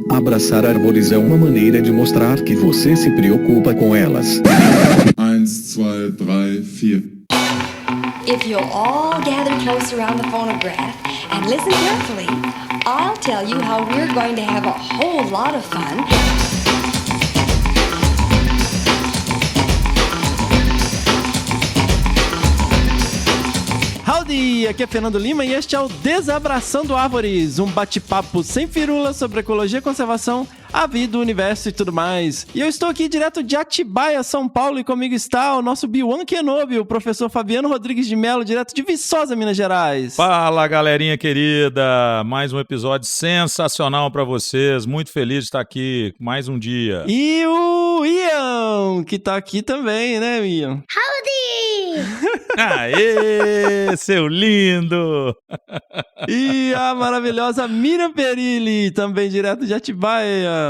Abraçar árvores é uma maneira de mostrar que você se preocupa com elas. 1, 2, 3, 4. If you'll all gather close around the phonograph and listen carefully, I'll tell you how we're going to have a whole lot of fun. Howdy! Aqui é Fernando Lima e este é o Desabraçando Árvores, um bate-papo sem firula sobre ecologia e conservação, a vida, o universo e tudo mais. E eu estou aqui direto de Atibaia, São Paulo, e comigo está o nosso Biwan Kenobi, o professor Fabiano Rodrigues de Mello, direto de Viçosa, Minas Gerais. Fala, galerinha querida! Mais um episódio sensacional pra vocês, muito feliz de estar aqui mais um dia. E o Ian, que tá aqui também, né, Ian? Aê, seu lindo! E a maravilhosa Miriam Perilli, também direto de Atibaia.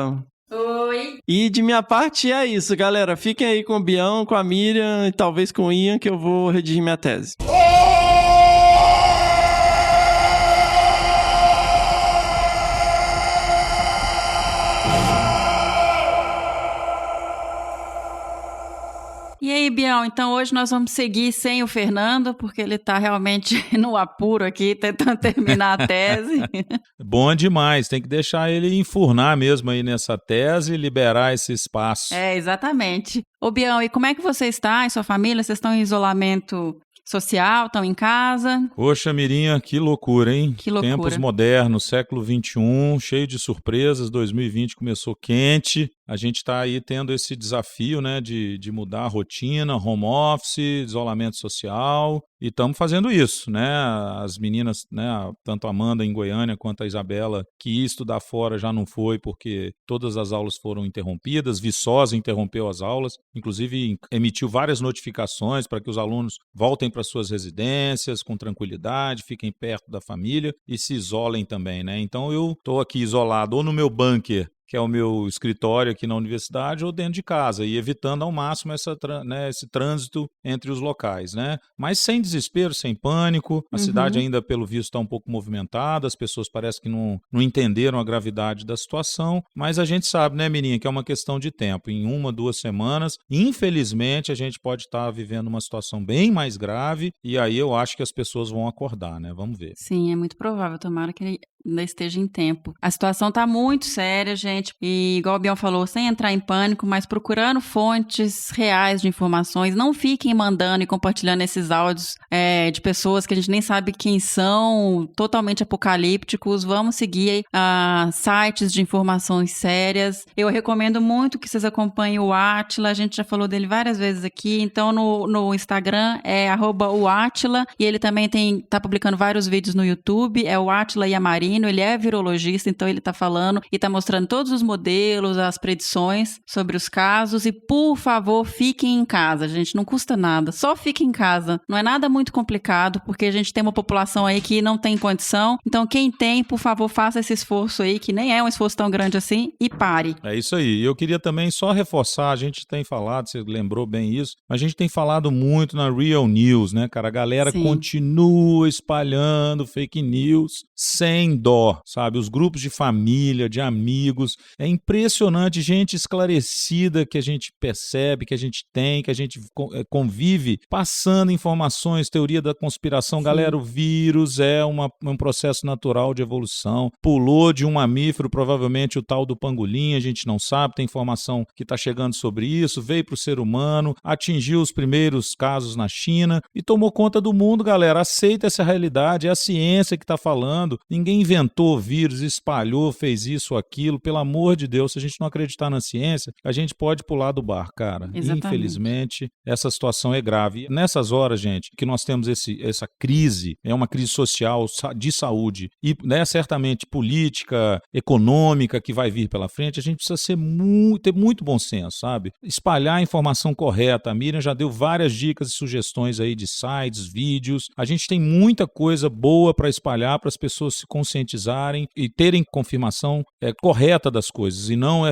Oi. E de minha parte é isso, galera. Fiquem aí com o Bião, com a Miriam e talvez com o Ian, que eu vou redigir minha tese. E aí, Bião, então hoje nós vamos seguir sem o Fernando, porque ele tá realmente no apuro aqui, tentando terminar a tese. Bom demais, tem que deixar ele enfurnar mesmo aí nessa tese e liberar esse espaço. É, exatamente. Ô, Bião, e como é que você está e sua família? Vocês estão em isolamento social, estão em casa? Poxa, Mirinha, que loucura, hein? Que loucura. Tempos modernos, século XXI, cheio de surpresas, 2020 começou quente. A gente está aí tendo esse desafio, né, de mudar a rotina, home office, isolamento social, e estamos fazendo isso, né? As meninas, né, tanto a Amanda em Goiânia quanto a Isabela, que ia estudar fora já não foi porque todas as aulas foram interrompidas, Viçosa interrompeu as aulas, inclusive emitiu várias notificações para que os alunos voltem para suas residências com tranquilidade, fiquem perto da família e se isolem também, né? Então eu estou aqui isolado ou no meu bunker, que é o meu escritório aqui na universidade, ou dentro de casa, e evitando ao máximo esse trânsito entre os locais, né? Mas sem desespero, sem pânico, a cidade ainda, pelo visto, está um pouco movimentada, as pessoas parecem que não entenderam a gravidade da situação, mas a gente sabe, né, Mirinha, que é uma questão de tempo. Em 1, 2 semanas, infelizmente, a gente pode estar vivendo uma situação bem mais grave, e aí eu acho que as pessoas vão acordar, né? Vamos ver. Sim, é muito provável, tomara que ele ainda esteja em tempo. A situação tá muito séria, gente, e igual o Bião falou, sem entrar em pânico, mas procurando fontes reais de informações. Não fiquem mandando e compartilhando esses áudios de pessoas que a gente nem sabe quem são, totalmente apocalípticos. Vamos seguir sites de informações sérias. Eu recomendo muito que vocês acompanhem o Átila, a gente já falou dele várias vezes aqui, então no Instagram é @oatila, e ele também tá publicando vários vídeos no YouTube, é o Átila Yamarino. Ele é virologista, então ele está falando e está mostrando todos os modelos, as predições sobre os casos. E, por favor, fiquem em casa, gente. Não custa nada. Só fiquem em casa. Não é nada muito complicado, porque a gente tem uma população aí que não tem condição. Então, quem tem, por favor, faça esse esforço aí, que nem é um esforço tão grande assim, e pare. É isso aí. Eu queria também só reforçar, a gente tem falado, você lembrou bem isso, a gente tem falado muito na Real News, né, cara? A galera continua espalhando fake news sem dó, sabe? Os grupos de família, de amigos, é impressionante, gente esclarecida que a gente percebe, que a gente tem, que a gente convive, passando informações, teoria da conspiração. Sim. Galera, o vírus é um processo natural de evolução, pulou de um mamífero, provavelmente o tal do pangolim, a gente não sabe, tem informação que está chegando sobre isso, veio para o ser humano, atingiu os primeiros casos na China e tomou conta do mundo, galera. Aceita essa realidade, é a ciência que está falando, ninguém inventou vírus, espalhou, fez isso ou aquilo. Pelo amor de Deus, se a gente não acreditar na ciência, a gente pode pular do bar, cara. Exatamente. Infelizmente, essa situação é grave. E nessas horas, gente, que nós temos essa crise, é uma crise social, de saúde e, né, certamente política, econômica que vai vir pela frente, a gente precisa ter muito bom senso, sabe? Espalhar a informação correta. A Miriam já deu várias dicas e sugestões aí de sites, vídeos. A gente tem muita coisa boa para espalhar para as pessoas se conscientizarem conscientizarem e terem confirmação correta das coisas e não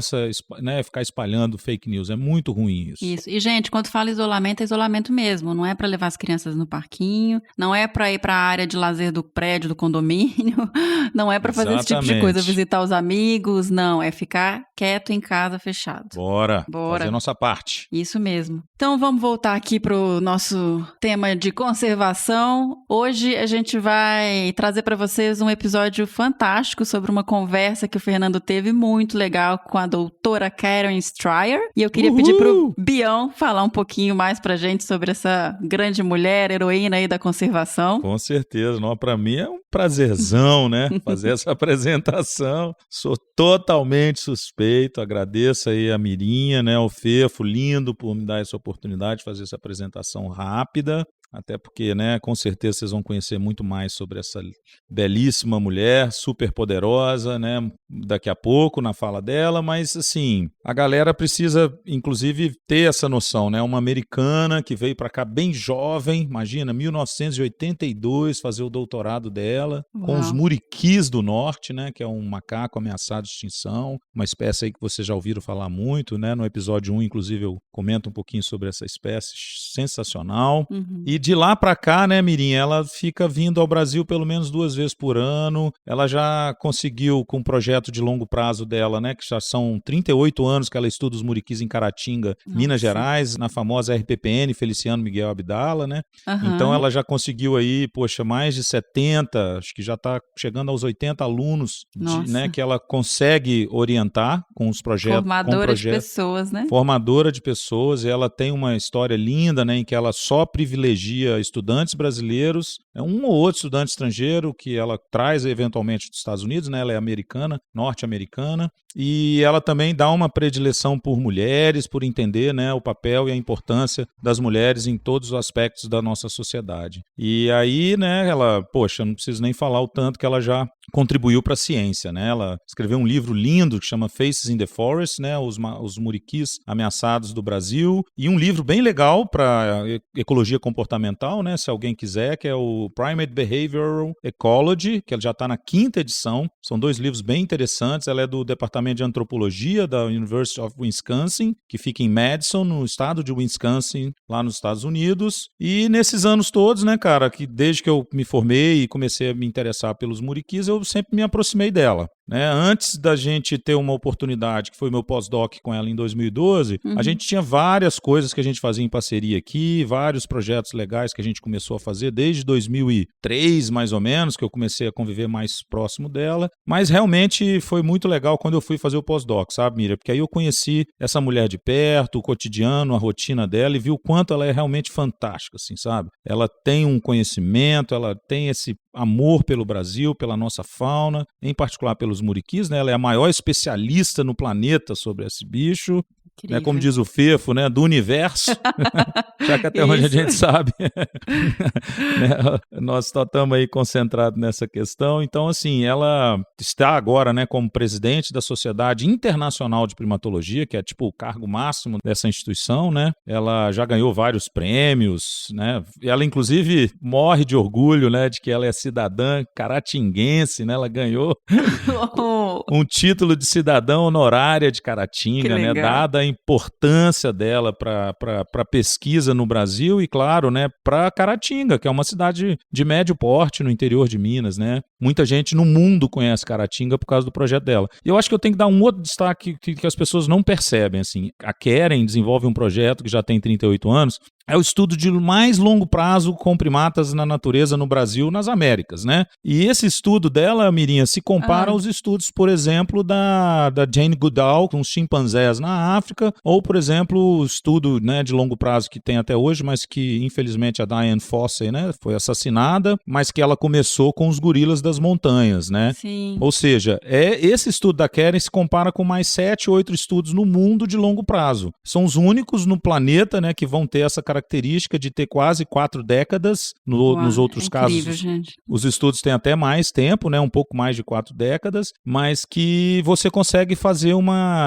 ficar espalhando fake news. É muito ruim isso. Isso. E, gente, quando fala isolamento, é isolamento mesmo. Não é para levar as crianças no parquinho, não é para ir para a área de lazer do prédio, do condomínio, não é para fazer esse tipo de coisa, visitar os amigos, não. É ficar quieto em casa, fechado. Bora. Fazer a nossa parte. Isso mesmo. Então, vamos voltar aqui pro nosso tema de conservação. Hoje a gente vai trazer para vocês um episódio fantástico sobre uma conversa que o Fernando teve muito legal com a doutora Karen Stryer. E eu queria pedir pro Bião falar um pouquinho mais pra gente sobre essa grande mulher, heroína aí da conservação. Com certeza. Para mim é um prazerzão, né? Fazer essa apresentação. Sou totalmente suspeito. Agradeço aí a Mirinha, né? O Fefo, lindo por me dar essa oportunidade de fazer essa apresentação rápida. Até porque, né, com certeza vocês vão conhecer muito mais sobre essa belíssima mulher, super poderosa, né, daqui a pouco na fala dela, mas assim, a galera precisa, inclusive, ter essa noção, né, uma americana que veio para cá bem jovem, imagina, 1982, fazer o doutorado dela, com os muriquis do norte, né, que é um macaco ameaçado de extinção, uma espécie aí que vocês já ouviram falar muito, né, no episódio 1, inclusive, eu comento um pouquinho sobre essa espécie, sensacional. E de lá para cá, né, Mirinha, ela fica vindo ao Brasil pelo menos 2 vezes por ano. Ela já conseguiu, com um projeto de longo prazo dela, né, que já são 38 anos que ela estuda os muriquis em Caratinga, Minas Gerais, na famosa RPPN, Feliciano Miguel Abdala, né? Então ela já conseguiu aí, mais de 70, acho que já está chegando aos 80 alunos, né, que ela consegue orientar com os projetos. Formadora de pessoas, né? Formadora de pessoas, e ela tem uma história linda, né, em que ela só privilegia estudantes brasileiros, um ou outro estudante estrangeiro que ela traz eventualmente dos Estados Unidos, né? Ela é americana, norte-americana, e ela também dá uma predileção por mulheres, por entender, né, o papel e a importância das mulheres em todos os aspectos da nossa sociedade. E aí, né, ela, não preciso nem falar o tanto que ela já contribuiu para a ciência, né? Ela escreveu um livro lindo que chama Faces in the Forest, né? Os muriquis ameaçados do Brasil, e um livro bem legal para ecologia comportamental, né? Se alguém quiser, que é o Primate Behavioral Ecology, que ela já está na 5ª edição. São 2 livros bem interessantes. Ela é do Departamento de Antropologia da University of Wisconsin, que fica em Madison, no estado de Wisconsin, lá nos Estados Unidos. E nesses anos todos, né, cara, que desde que eu me formei e comecei a me interessar pelos muriquis, eu sempre me aproximei dela. Né? Antes da gente ter uma oportunidade, que foi meu pós-doc com ela em 2012, a gente tinha várias coisas que a gente fazia em parceria aqui, vários projetos legais que a gente começou a fazer desde 2003, mais ou menos, que eu comecei a conviver mais próximo dela. Mas realmente foi muito legal quando eu fui fazer o pós-doc, sabe, Miriam? Porque aí eu conheci essa mulher de perto, o cotidiano, a rotina dela, e vi o quanto ela é realmente fantástica, assim, sabe? Ela tem um conhecimento, ela tem esse amor pelo Brasil, pela nossa fauna, em particular pelos muriquis, né? Ela é a maior especialista no planeta sobre esse bicho, né? Como diz o Fefo, né? Do universo, já que até onde a gente sabe, né? Nós só estamos aí concentrados nessa questão. Então, assim, ela está agora, né, como presidente da Sociedade Internacional de Primatologia, que é tipo o cargo máximo dessa instituição, né? Ela já ganhou vários prêmios, né? Ela, inclusive, morre de orgulho, né, de que ela é cidadã caratinguense, né? Ela ganhou um título de cidadã honorária de Caratinga, né? Dada a importância dela para a pesquisa no Brasil e, claro, né, para Caratinga, que é uma cidade de médio porte no interior de Minas, né? Muita gente no mundo conhece Caratinga por causa do projeto dela. E eu acho que eu tenho que dar um outro destaque que as pessoas não percebem, assim. A Karen desenvolve um projeto que já tem 38 anos, é o estudo de mais longo prazo com primatas na natureza no Brasil, nas Américas, né? E esse estudo dela, Mirinha, se compara aos estudos, por exemplo, da Jane Goodall com os chimpanzés na África, ou, por exemplo, o estudo, né, de longo prazo que tem até hoje, mas que, infelizmente, a Diane Fossey, né, foi assassinada, mas que ela começou com os gorilas das montanhas, né? Sim. Ou seja, esse estudo da Karen se compara com mais 7, 8 estudos no mundo de longo prazo. São os únicos no planeta, né, que vão ter essa característica de ter quase 4 décadas. Nos outros incrível, casos, gente. Os estudos têm até mais tempo, né, um pouco mais de 4 décadas, mas que você consegue fazer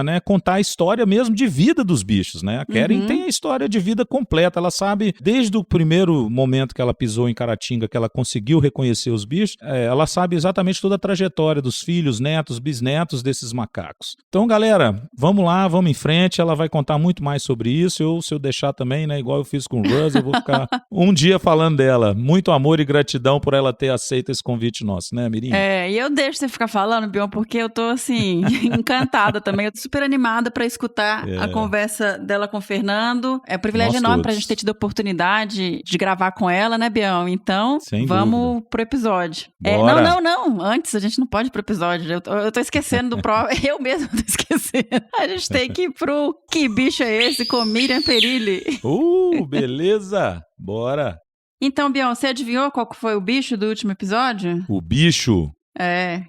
né, contar a história mesmo de vida dos bichos, né? A Karen tem a história de vida completa, ela sabe, desde o primeiro momento que ela pisou em Caratinga, que ela conseguiu reconhecer os bichos, ela sabe exatamente toda a trajetória dos filhos, netos, bisnetos desses macacos. Então, galera, vamos lá, vamos em frente, ela vai contar muito mais sobre isso, se eu deixar também, né, igual eu fiz com o Russ, eu vou ficar um dia falando dela. Muito amor e gratidão por ela ter aceito esse convite nosso, né, Mirim? E eu deixo você ficar falando, Bion, porque eu tô, assim, encantada também. Eu tô super animada pra escutar a conversa dela com o Fernando. É um privilégio enorme pra gente ter tido a oportunidade de gravar com ela, né, Bion? Então, vamos pro episódio. Não. Antes, a gente não pode ir pro episódio. Eu tô esquecendo eu mesmo tô esquecendo. A gente tem que ir pro Que Bicho é Esse? Com Miriam Perilli. Beleza! Bora! Então, Bion, você adivinhou qual foi o bicho do último episódio? O bicho?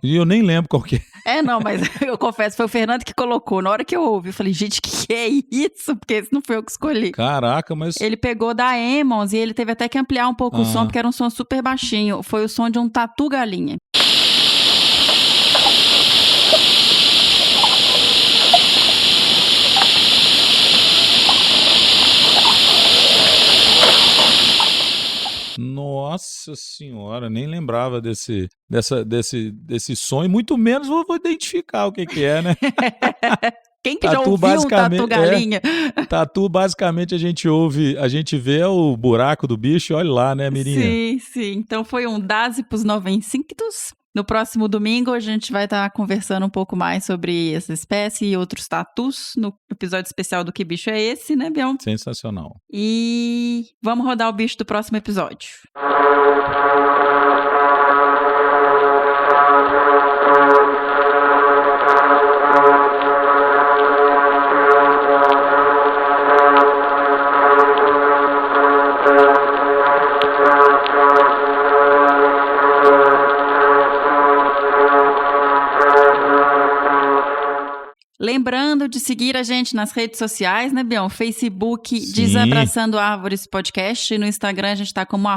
E eu nem lembro qual que é. Não, mas eu confesso, foi o Fernando que colocou. Na hora que eu ouvi, eu falei, gente, que é isso? Porque esse não foi eu que escolhi. Caraca, mas... Ele pegou da Emmons e ele teve até que ampliar um pouco o som, porque era um som super baixinho. Foi o som de um tatu-galinha. Nossa senhora, nem lembrava desse som e muito menos vou identificar o que é, né? Quem que já ouviu um tatu-galinha? Tatu, basicamente, a gente vê o buraco do bicho e olha lá, né, Mirinha? Sim. Então foi um Dasipus novencinctus. No próximo domingo, a gente vai estar conversando um pouco mais sobre essa espécie e outros tatus no episódio especial do Que Bicho é Esse, né, Bion? Sensacional. E vamos rodar o bicho do próximo episódio. Lembrando de seguir a gente nas redes sociais, né, Bion? Facebook, Desabraçando Árvores Podcast. No Instagram, a gente tá como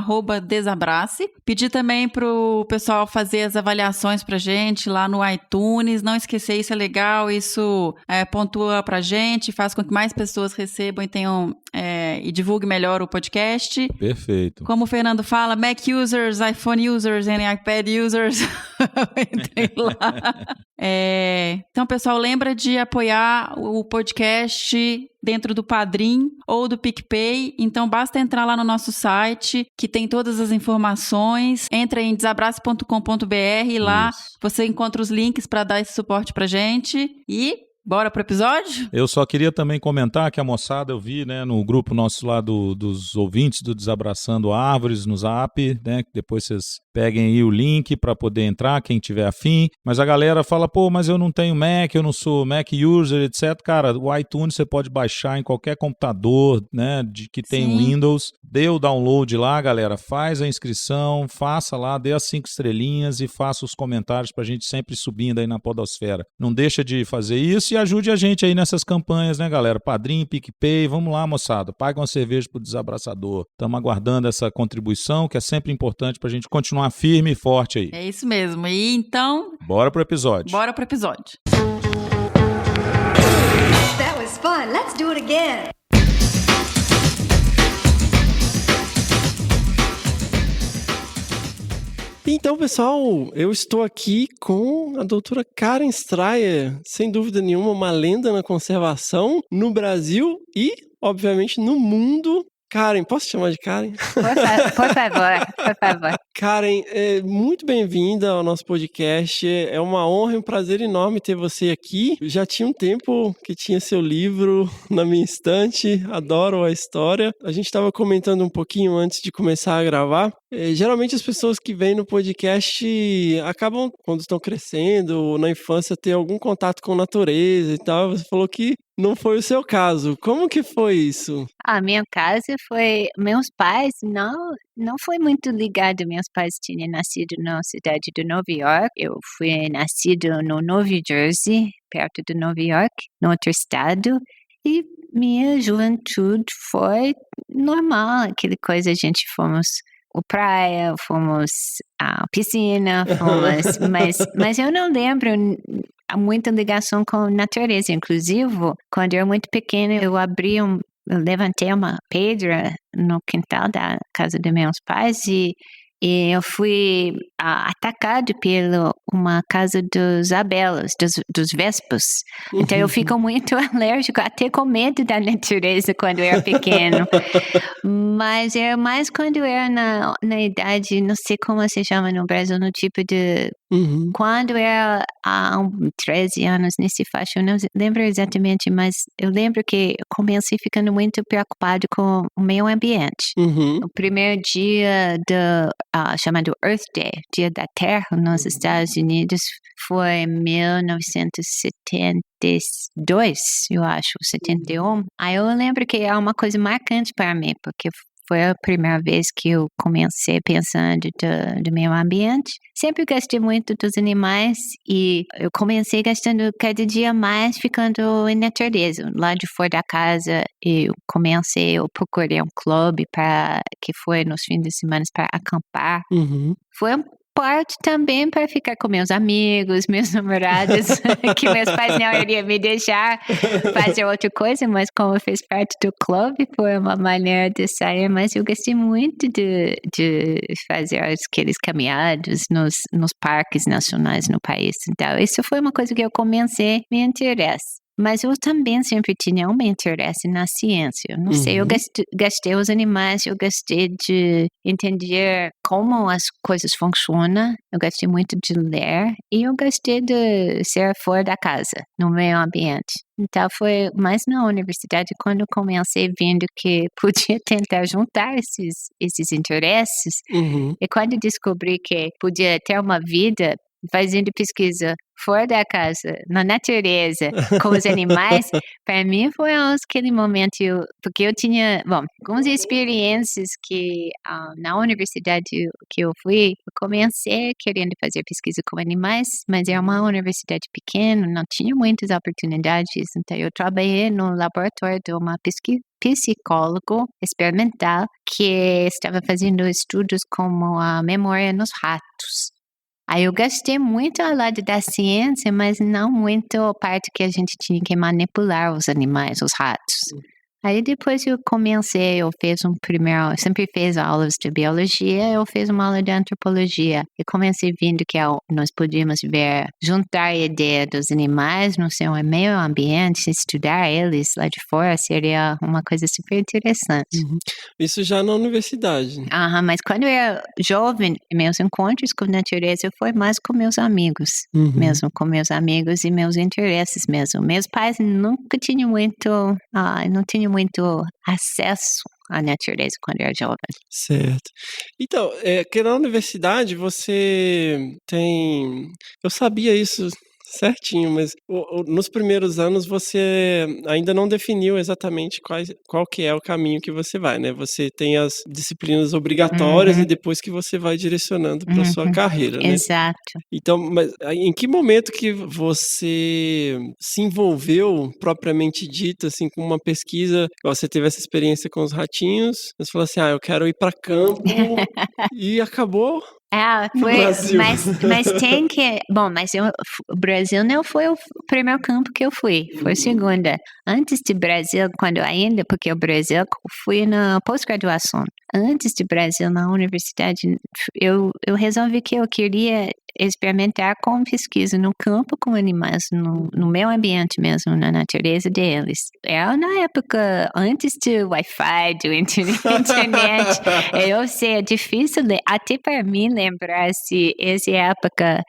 @desabrace. Pedir também pro pessoal fazer as avaliações pra gente lá no iTunes. Não esquecer, isso é legal. Isso pontua pra gente, faz com que mais pessoas recebam e tenham e divulgue melhor o podcast. Perfeito. Como o Fernando fala, Mac users, iPhone users e iPad users. Entrem lá. Então, pessoal, lembra de apoiar o podcast dentro do Padrim ou do PicPay. Então, basta entrar lá no nosso site, que tem todas as informações. Entra em desabrace.com.br e lá você encontra os links para dar esse suporte pra gente. E bora pro episódio? Eu só queria também comentar que a moçada, eu vi, né, no grupo nosso lá dos ouvintes do Desabraçando Árvores, no Zap, né, que depois vocês peguem aí o link para poder entrar, quem tiver afim. Mas a galera fala, mas eu não tenho Mac, eu não sou Mac user, etc. Cara, o iTunes você pode baixar em qualquer computador, né, que tem Windows. Dê o download lá, galera, faz a inscrição, faça lá, dê as 5 estrelinhas e faça os comentários pra gente sempre subindo aí na podosfera. Não deixa de fazer isso e ajude a gente aí nessas campanhas, né, galera? Padrim, PicPay, vamos lá, moçada. Paga uma cerveja pro Desabraçador. Estamos aguardando essa contribuição, que é sempre importante pra gente continuar firme e forte aí. É isso mesmo. E então... Bora pro episódio. Bora pro episódio. That was fun. Let's do it again. Então, pessoal, eu estou aqui com a doutora Karen Strayer, sem dúvida nenhuma, uma lenda na conservação no Brasil e, obviamente, no mundo. Karen, posso te chamar de Karen? Por favor. Karen, muito bem-vinda ao nosso podcast. É uma honra e um prazer enorme ter você aqui. Já tinha um tempo que tinha seu livro na minha estante. Adoro a história. A gente estava comentando um pouquinho antes de começar a gravar. Geralmente as pessoas que vêm no podcast acabam, quando estão crescendo ou na infância, ter algum contato com a natureza e tal. Você falou que não foi o seu caso. Como que foi isso? Meu caso foi... Meus pais não foi muito ligado. Meus pais tinham nascido na cidade de Nova York. Eu fui nascido no Nova Jersey, perto de Nova York, no outro estado. E minha juventude foi normal. Aquela coisa, a gente fomos à praia, fomos à piscina, mas eu não lembro muita ligação com a natureza. Inclusive, quando eu era muito pequena, eu levantei uma pedra no quintal da casa dos meus pais e eu fui atacado pela uma casa dos abelas, dos vespos. Então eu fico muito alérgico, até com medo da natureza quando eu era pequeno. Mas era mais quando eu era na idade, não sei como se chama no Brasil, no tipo de... Quando eu era há 13 anos nesse faixa, eu não lembro exatamente, mas eu lembro que eu comecei ficando muito preocupado com o meio ambiente. O primeiro dia chamado Earth Day, Dia da Terra, nos Estados Unidos, foi em 1972, eu acho, 71. Aí eu lembro que é uma coisa marcante para mim, porque foi a primeira vez que eu comecei pensando do meio ambiente. Sempre gostei muito dos animais e eu comecei gostando cada dia mais ficando em natureza. Lá de fora da casa, eu procurei um clube que foi nos fins de semana para acampar. Foi parte também para ficar com meus amigos, meus namorados, que meus pais não iriam me deixar fazer outra coisa, mas como fez parte do clube, foi uma maneira de sair. Mas eu gostei muito de fazer aqueles caminhadas nos parques nacionais no país. Então, isso foi uma coisa que eu comecei a me interessar. Mas eu também sempre tinha um interesse na ciência. Não sei, eu gostei dos animais, eu gostei de entender como as coisas funcionam, eu gostei muito de ler e eu gostei de ser fora da casa, no meio ambiente. Então foi mais na universidade quando eu comecei vendo que podia tentar juntar esses interesses. E quando descobri que podia ter uma vida fazendo pesquisa fora da casa, na natureza, com os animais, para mim foi aquele momento, porque eu tinha, algumas experiências que na universidade que eu fui, eu comecei querendo fazer pesquisa com animais, mas era uma universidade pequena, não tinha muitas oportunidades, então eu trabalhei no laboratório de uma psicólogo experimental que estava fazendo estudos como a memória nos ratos. Aí eu gostei muito ao lado da ciência, mas não muito a parte que a gente tinha que manipular os animais, os ratos. Aí depois eu sempre fiz aulas de biologia, eu fiz uma aula de antropologia. E comecei vendo que nós podíamos juntar a ideia dos animais no seu meio ambiente, estudar eles lá de fora, seria uma coisa super interessante. Isso já na universidade. Mas quando eu era jovem, meus encontros com a natureza foi mais com meus amigos, mesmo com meus amigos e meus interesses mesmo. Meus pais nunca tinham muito acesso à natureza quando eu era jovem. Certo. Então, que na universidade você tem... Eu sabia isso certinho, mas nos primeiros anos você ainda não definiu exatamente qual que é o caminho que você vai, né? Você tem as disciplinas obrigatórias e depois que você vai direcionando para sua carreira, né? Exato. Então, mas em que momento que você se envolveu, propriamente dito, assim, com uma pesquisa? Você teve essa experiência com os ratinhos, você falou assim, eu quero ir para campo e acabou... Foi, Brasil. mas tem que... mas o Brasil não foi o primeiro campo que eu fui, foi o segundo. Antes do Brasil, porque o Brasil fui na pós-graduação. Antes do Brasil, na universidade, eu resolvi que eu queria experimentar com pesquisa no campo com animais, no meio ambiente mesmo, na natureza deles. Era na época antes do Wi-Fi, do internet. Eu sei, é difícil até para mim lembrar se essa época...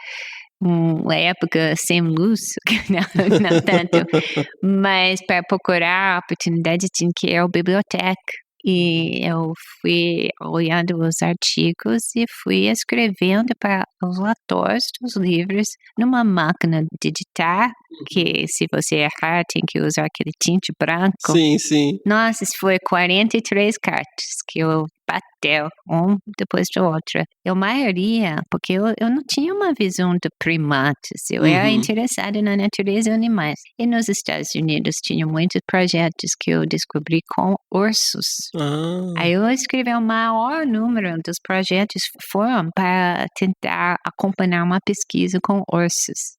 uma época sem luz, não tanto, mas para procurar a oportunidade tinha que ir à biblioteca. E eu fui olhando os artigos e fui escrevendo para os autores dos livros numa máquina de digitar, que se você errar tem que usar aquele tinte branco. Sim. Nossa, isso foi 43 cartas que eu bateu um depois do outro. A maioria, porque eu não tinha uma visão de primatas, eu era interessada na natureza e animais. E nos Estados Unidos tinha muitos projetos que eu descobri com ursos. Aí eu escrevi o maior número dos projetos foram para tentar acompanhar uma pesquisa com ursos,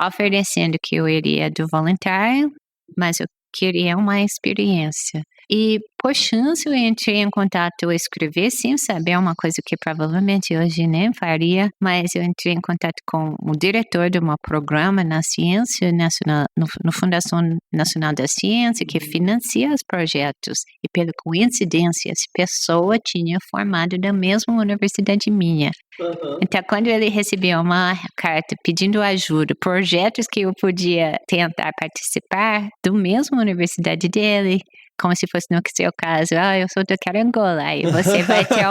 oferecendo que eu iria do voluntário, mas eu queria uma experiência. E por chance, eu entrei em contato, eu escrevi sem saber uma coisa que provavelmente hoje nem faria, mas eu entrei em contato com o diretor de um programa na Ciência Nacional, no Fundação Nacional da Ciência, que financia os projetos. E pela coincidência, essa pessoa tinha formado da mesma universidade minha. Então, quando ele recebeu uma carta pedindo ajuda, projetos que eu podia tentar participar do mesmo universidade dele, como se fosse no seu caso, eu sou do Carangola, aí você vai ter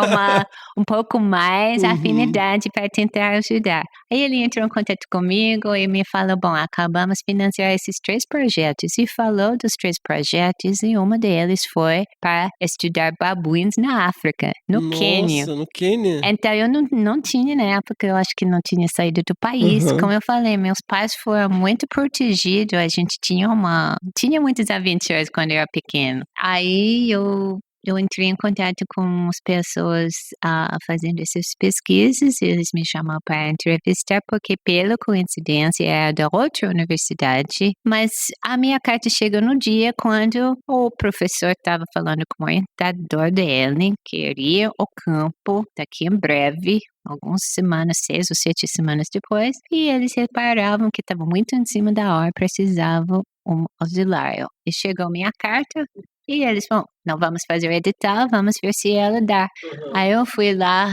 um pouco mais afinidade para tentar ajudar. Aí ele entrou em contato comigo e me falou, bom, acabamos de financiar esses 3 projetos, e falou dos 3 projetos, e uma deles foi para estudar babuínos na África, no Quênia. Nossa, no Quênia? Então, eu não tinha, na época, eu acho que não tinha saído do país. Como eu falei, meus pais foram muito protegidos, a gente tinha muitas aventuras quando eu era pequeno. Aí eu entrei em contato com as pessoas fazendo essas pesquisas, eles me chamaram para entrevistar, porque pela coincidência era da outra universidade, mas a minha carta chegou no dia quando o professor estava falando com o orientador dele, que iria ao campo daqui em breve, algumas semanas, 6 ou 7 semanas depois, e eles reparavam que estava muito em cima da hora, precisavam um auxiliar. E chegou minha carta, e eles falaram, não vamos fazer o edital, vamos ver se ela dá. Aí eu fui lá,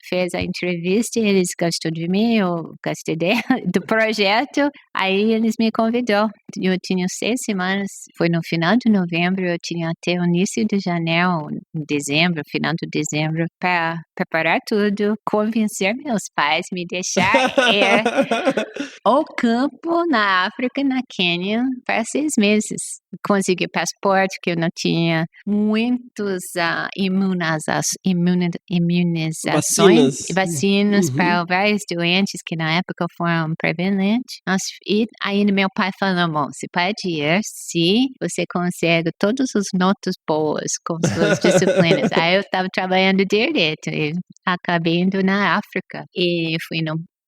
fez a entrevista, eles gostou de mim, eu gostei do projeto, aí eles me convidou. Eu tinha 6 semanas, foi no final de novembro, eu tinha até o início de janeiro, dezembro, final de dezembro, para preparar tudo, convencer meus pais, me deixar ir ao campo na África, na Quênia, para 6 meses. Consegui passaporte, que eu não tinha, muitas imunizações, vacinas para vários doentes que na época foram prevalentes. E aí meu pai falou, bom, você pode ir se você consegue todas as notas boas com suas disciplinas. Aí eu estava trabalhando direto e acabei indo na África e fui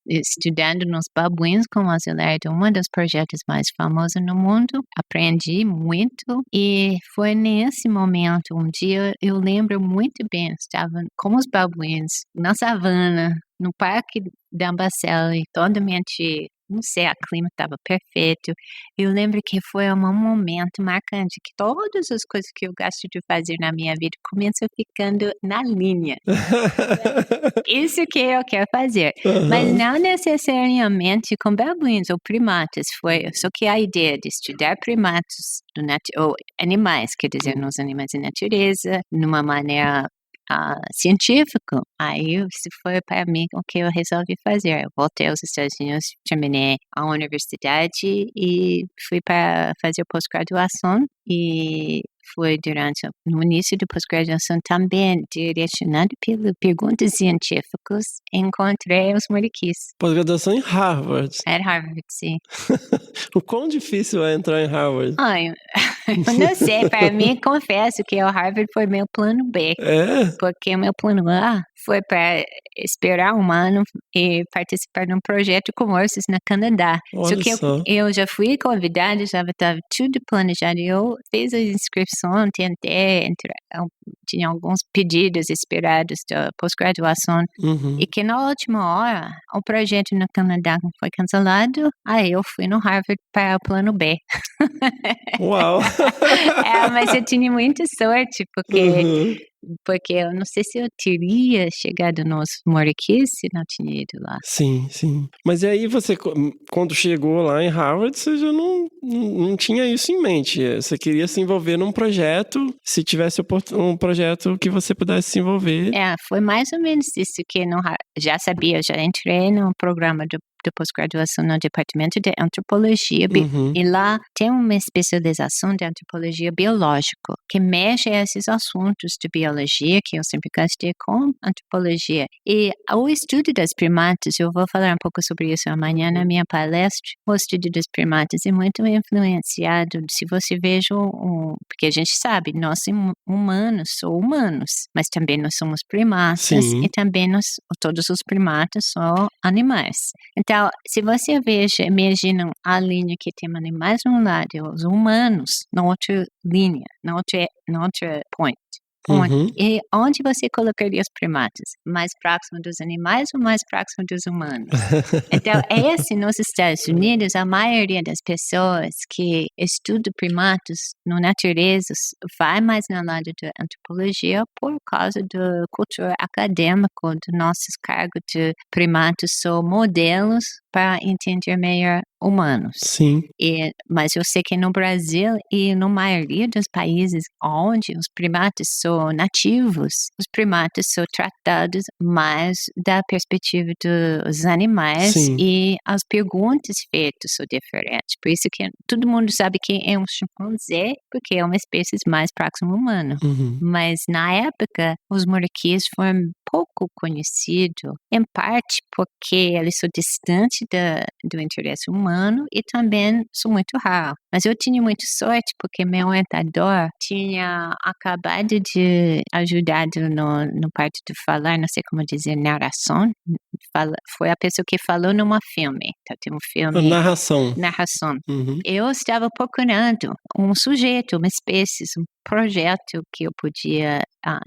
estudando nos babuínos como auxiliar de um dos projetos mais famosos no mundo. Aprendi muito e foi nesse momento, um dia eu lembro muito bem, estava com os babuínos na savana, no parque da Ambaceli, totalmente, não sei, o clima estava perfeito. Eu lembro que foi um momento marcante, que todas as coisas que eu gosto de fazer na minha vida começam ficando na linha. Isso que eu quero fazer. Mas não necessariamente com babuínos ou primatas. Só que a ideia de estudar primatas, ou animais, quer dizer, nos animais da natureza, numa maneira científico, aí isso foi para mim o que eu resolvi fazer. Eu voltei aos Estados Unidos, terminei a universidade e fui para fazer pós-graduação, e foi no início da pós-graduação também direcionado pelas perguntas científicas, encontrei os moriquis. Pós-graduação em Harvard. Era Harvard, sim. O quão difícil é entrar em Harvard? Eu não sei, para mim, confesso que o Harvard foi meu plano B. Porque o meu plano A foi para esperar um ano e participar de um projeto com ursos no Canadá. Só que eu já fui convidada, já estava tudo planejado. Eu fiz a inscrição, tentei entrar, tinha alguns pedidos esperados da pós-graduação, e que na última hora o projeto no Canadá foi cancelado, aí eu fui no Harvard para o plano B. Uau! Mas eu tinha muita sorte, porque eu não sei se eu teria chegado nos moriquis se não tinha ido lá. Sim, sim. Mas e aí você, quando chegou lá em Harvard, você já não tinha isso em mente. Você queria se envolver num projeto, se tivesse um projeto que você pudesse se envolver. Foi mais ou menos isso que já sabia. Já entrei no programa de pós-graduação no Departamento de Antropologia, e lá tem uma especialização de Antropologia Biológica, que mexe esses assuntos de biologia, que eu sempre gostei com Antropologia. E o estudo das primatas, eu vou falar um pouco sobre isso amanhã na minha palestra, o estudo das primatas é muito influenciado, se você veja, porque a gente sabe, nós humanos somos humanos, mas também nós somos primatas, e também todos os primatas são animais. Então, Então, se você imagina a linha que tem animais num lado e os humanos na outra linha, na outra ponte. Uhum. E onde você colocaria os primatas? Mais próximo dos animais ou mais próximo dos humanos? Então, nos Estados Unidos, a maioria das pessoas que estudam primatas na natureza vai mais no lado da antropologia por causa da cultura acadêmica, do nossos cargos de primatas são modelos para entender melhor humanos. Sim. Mas eu sei que no Brasil e na maioria dos países onde os primatas são nativos, os primatas são tratados mais da perspectiva dos animais. Sim. E as perguntas feitas são diferentes. Por isso que todo mundo sabe que é um chimpanzé, porque é uma espécie mais próxima ao humano. Uhum. Mas na época, os muriquis foram pouco conhecidos, em parte porque eles são distantes do interesse humano e também são muito raros. Mas eu tinha muita sorte porque meu orientador tinha acabado de ajudar no parte de falar, não sei como dizer, narração. Foi a pessoa que falou numa filme. Então, tem um filme... Narração. Uhum. Eu estava procurando um sujeito, uma espécie, um projeto que eu podia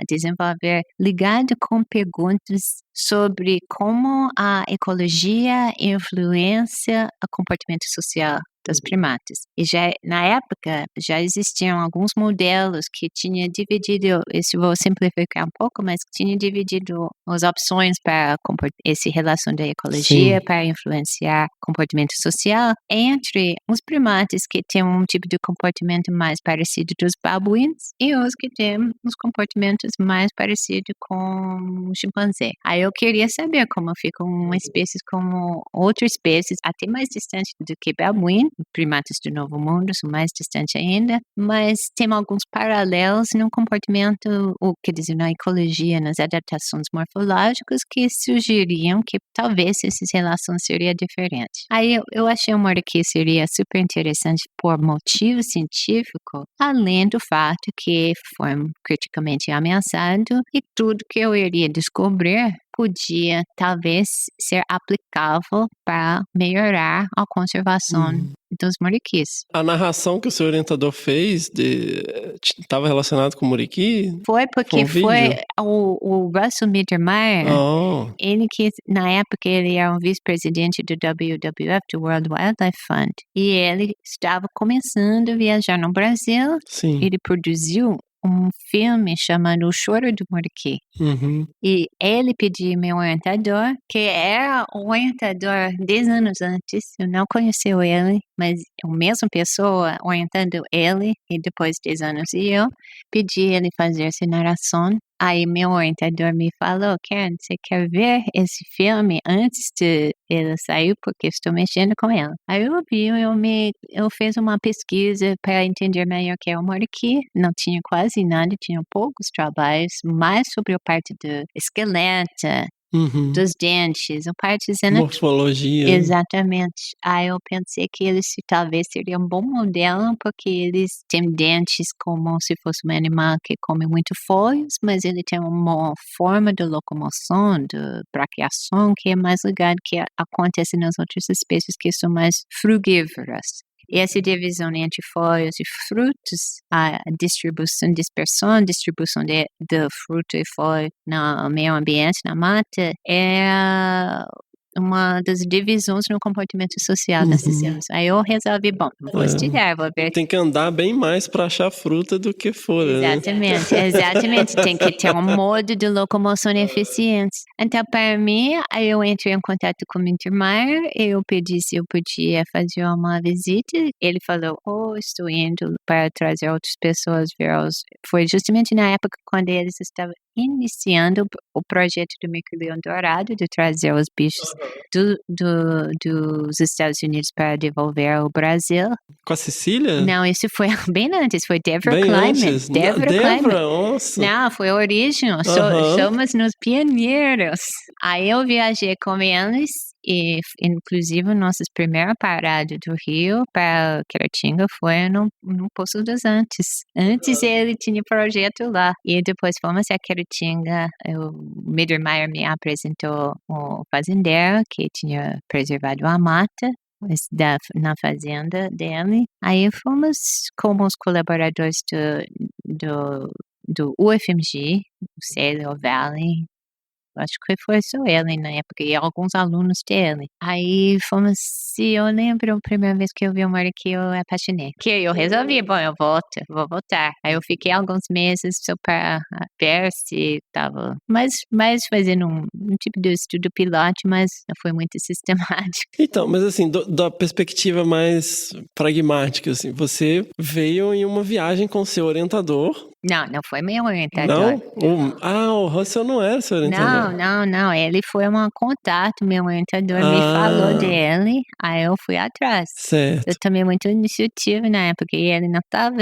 desenvolver ligado com perguntas sobre como a ecologia influencia o comportamento social dos primatas. E na época já existiam alguns modelos que tinham dividido, isso vou simplificar um pouco, mas tinha dividido as opções para essa relação da ecologia, para influenciar o comportamento social entre os primatas que têm um tipo de comportamento mais parecido dos babuínos e os que têm os comportamentos mais parecidos com o chimpanzé. Aí eu queria saber como fica uma espécie como outras espécies, até mais distante do que babuíno, primatas do Novo Mundo são mais distantes ainda, mas tem alguns paralelos no comportamento, ou quer dizer, na ecologia, nas adaptações morfológicas que sugeriam que talvez essas relações seriam diferentes. Aí eu achei uma que seria super interessante por motivo científico, além do fato que foi criticamente ameaçado e tudo que eu iria descobrir podia talvez ser aplicável para melhorar a conservação dos muriquis. A narração que o seu orientador fez estava relacionado com o muriqui? Foi porque foi o Russell Mittermeier, ele que na época ele era um vice-presidente do WWF, do World Wildlife Fund, e ele estava começando a viajar no Brasil. Sim. Ele produziu um filme chamado O Choro do Muriqui. Uhum. E ele pediu meu orientador, que era um orientador 10 anos antes, eu não conheci ele, mas a mesma pessoa orientando ele, e depois 10 anos eu, pedi ele fazer essa narração. Aí meu orientador me falou, Karen, você quer ver esse filme antes de ele sair? Porque estou mexendo com ele. Aí eu vi, eu fiz uma pesquisa para entender melhor o que é o muriqui. Não tinha quase nada, tinha poucos trabalhos, mais sobre a parte do esqueleto, dos dentes, a parte morfologia. Exatamente. Aí eu pensei que eles talvez seria um bom modelo, porque eles têm dentes como se fosse um animal que come muito folhas, mas ele tem uma forma de locomoção, de braquiação, que é mais ligado que acontece nas outras espécies que são mais frugívoras. Essa divisão entre folhas e frutos, a dispersão de fruto e folha no meio ambiente, na mata, é uma das divisões no comportamento social das sistemas. Aí eu resolvi, vou estudar, vou ver. Tem que andar bem mais para achar fruta do que folha, Exatamente, né? Exatamente. Tem que ter um modo de locomoção eficiente. Então, para mim, aí eu entrei em contato com o Mittermeier, eu pedi se eu podia fazer uma visita. Ele falou, estou indo para trazer outras pessoas ver Foi justamente na época quando eles estavam iniciando o projeto do mico-leão dourado, de trazer os bichos dos Estados Unidos para devolver ao Brasil. Com a Cecília? Não, isso foi bem antes, foi Deborah Kleiman. Deborah, nossa. Não, foi a origem, somos nos pioneiros. Aí eu viajei com eles E, inclusive, nossas primeiras paradas do Rio para Caratinga foi no Poço dos Antes. Antes ele tinha projeto lá. E depois fomos a Caratinga. O Mittermeier me apresentou o fazendeiro que tinha preservado a mata na fazenda dele. Aí fomos como os colaboradores do UFMG, o Cedar Valley. Acho que foi só ele na época, e alguns alunos dele. Aí fomos, se eu lembro, a primeira vez que eu vi o mar que eu apaixonei. Que eu resolvi, bom, eu vou voltar. Aí eu fiquei alguns meses só para ver se estava mais fazendo um tipo de estudo pilote, mas não foi muito sistemático. Então, mas assim, da perspectiva mais pragmática, assim, você veio em uma viagem com seu orientador. Não foi meu orientador. Não? O Russell não era seu orientador. Não. Ele foi um contato, meu orientador me falou dele, aí eu fui atrás. Certo. Eu tomei muita iniciativa na época e ele não estava.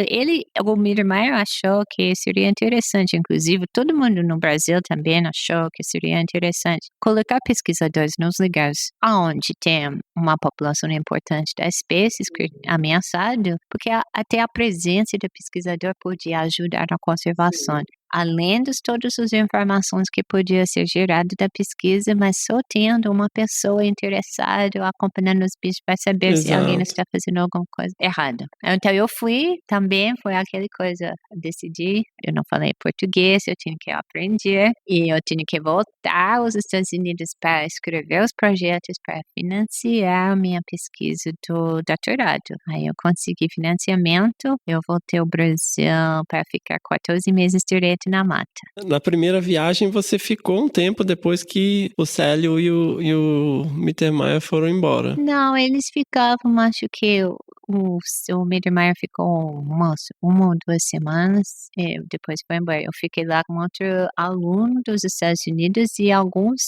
O Mittermeier achou que seria interessante, inclusive todo mundo no Brasil também achou que seria interessante colocar pesquisadores nos lugares onde tem uma população importante das espécies ameaçadas, porque até a presença do pesquisador podia ajudar na conservação. Além de todas as informações que podia ser gerada da pesquisa, mas só tendo uma pessoa interessada acompanhando os bichos para saber se alguém está fazendo alguma coisa errada. Então eu fui, também foi aquela coisa, decidi, eu não falei português, eu tinha que aprender e eu tinha que voltar aos Estados Unidos para escrever os projetos, para financiar a minha pesquisa do doutorado. Aí eu consegui financiamento, eu voltei ao Brasil para ficar 14 meses direto na mata. Na primeira viagem você ficou um tempo depois que o Célio e o Mittermeier foram embora. Não, eles ficavam, acho que o Mittermeier ficou uma ou 2 semanas e depois foi embora. Eu fiquei lá com outro aluno dos Estados Unidos e alguns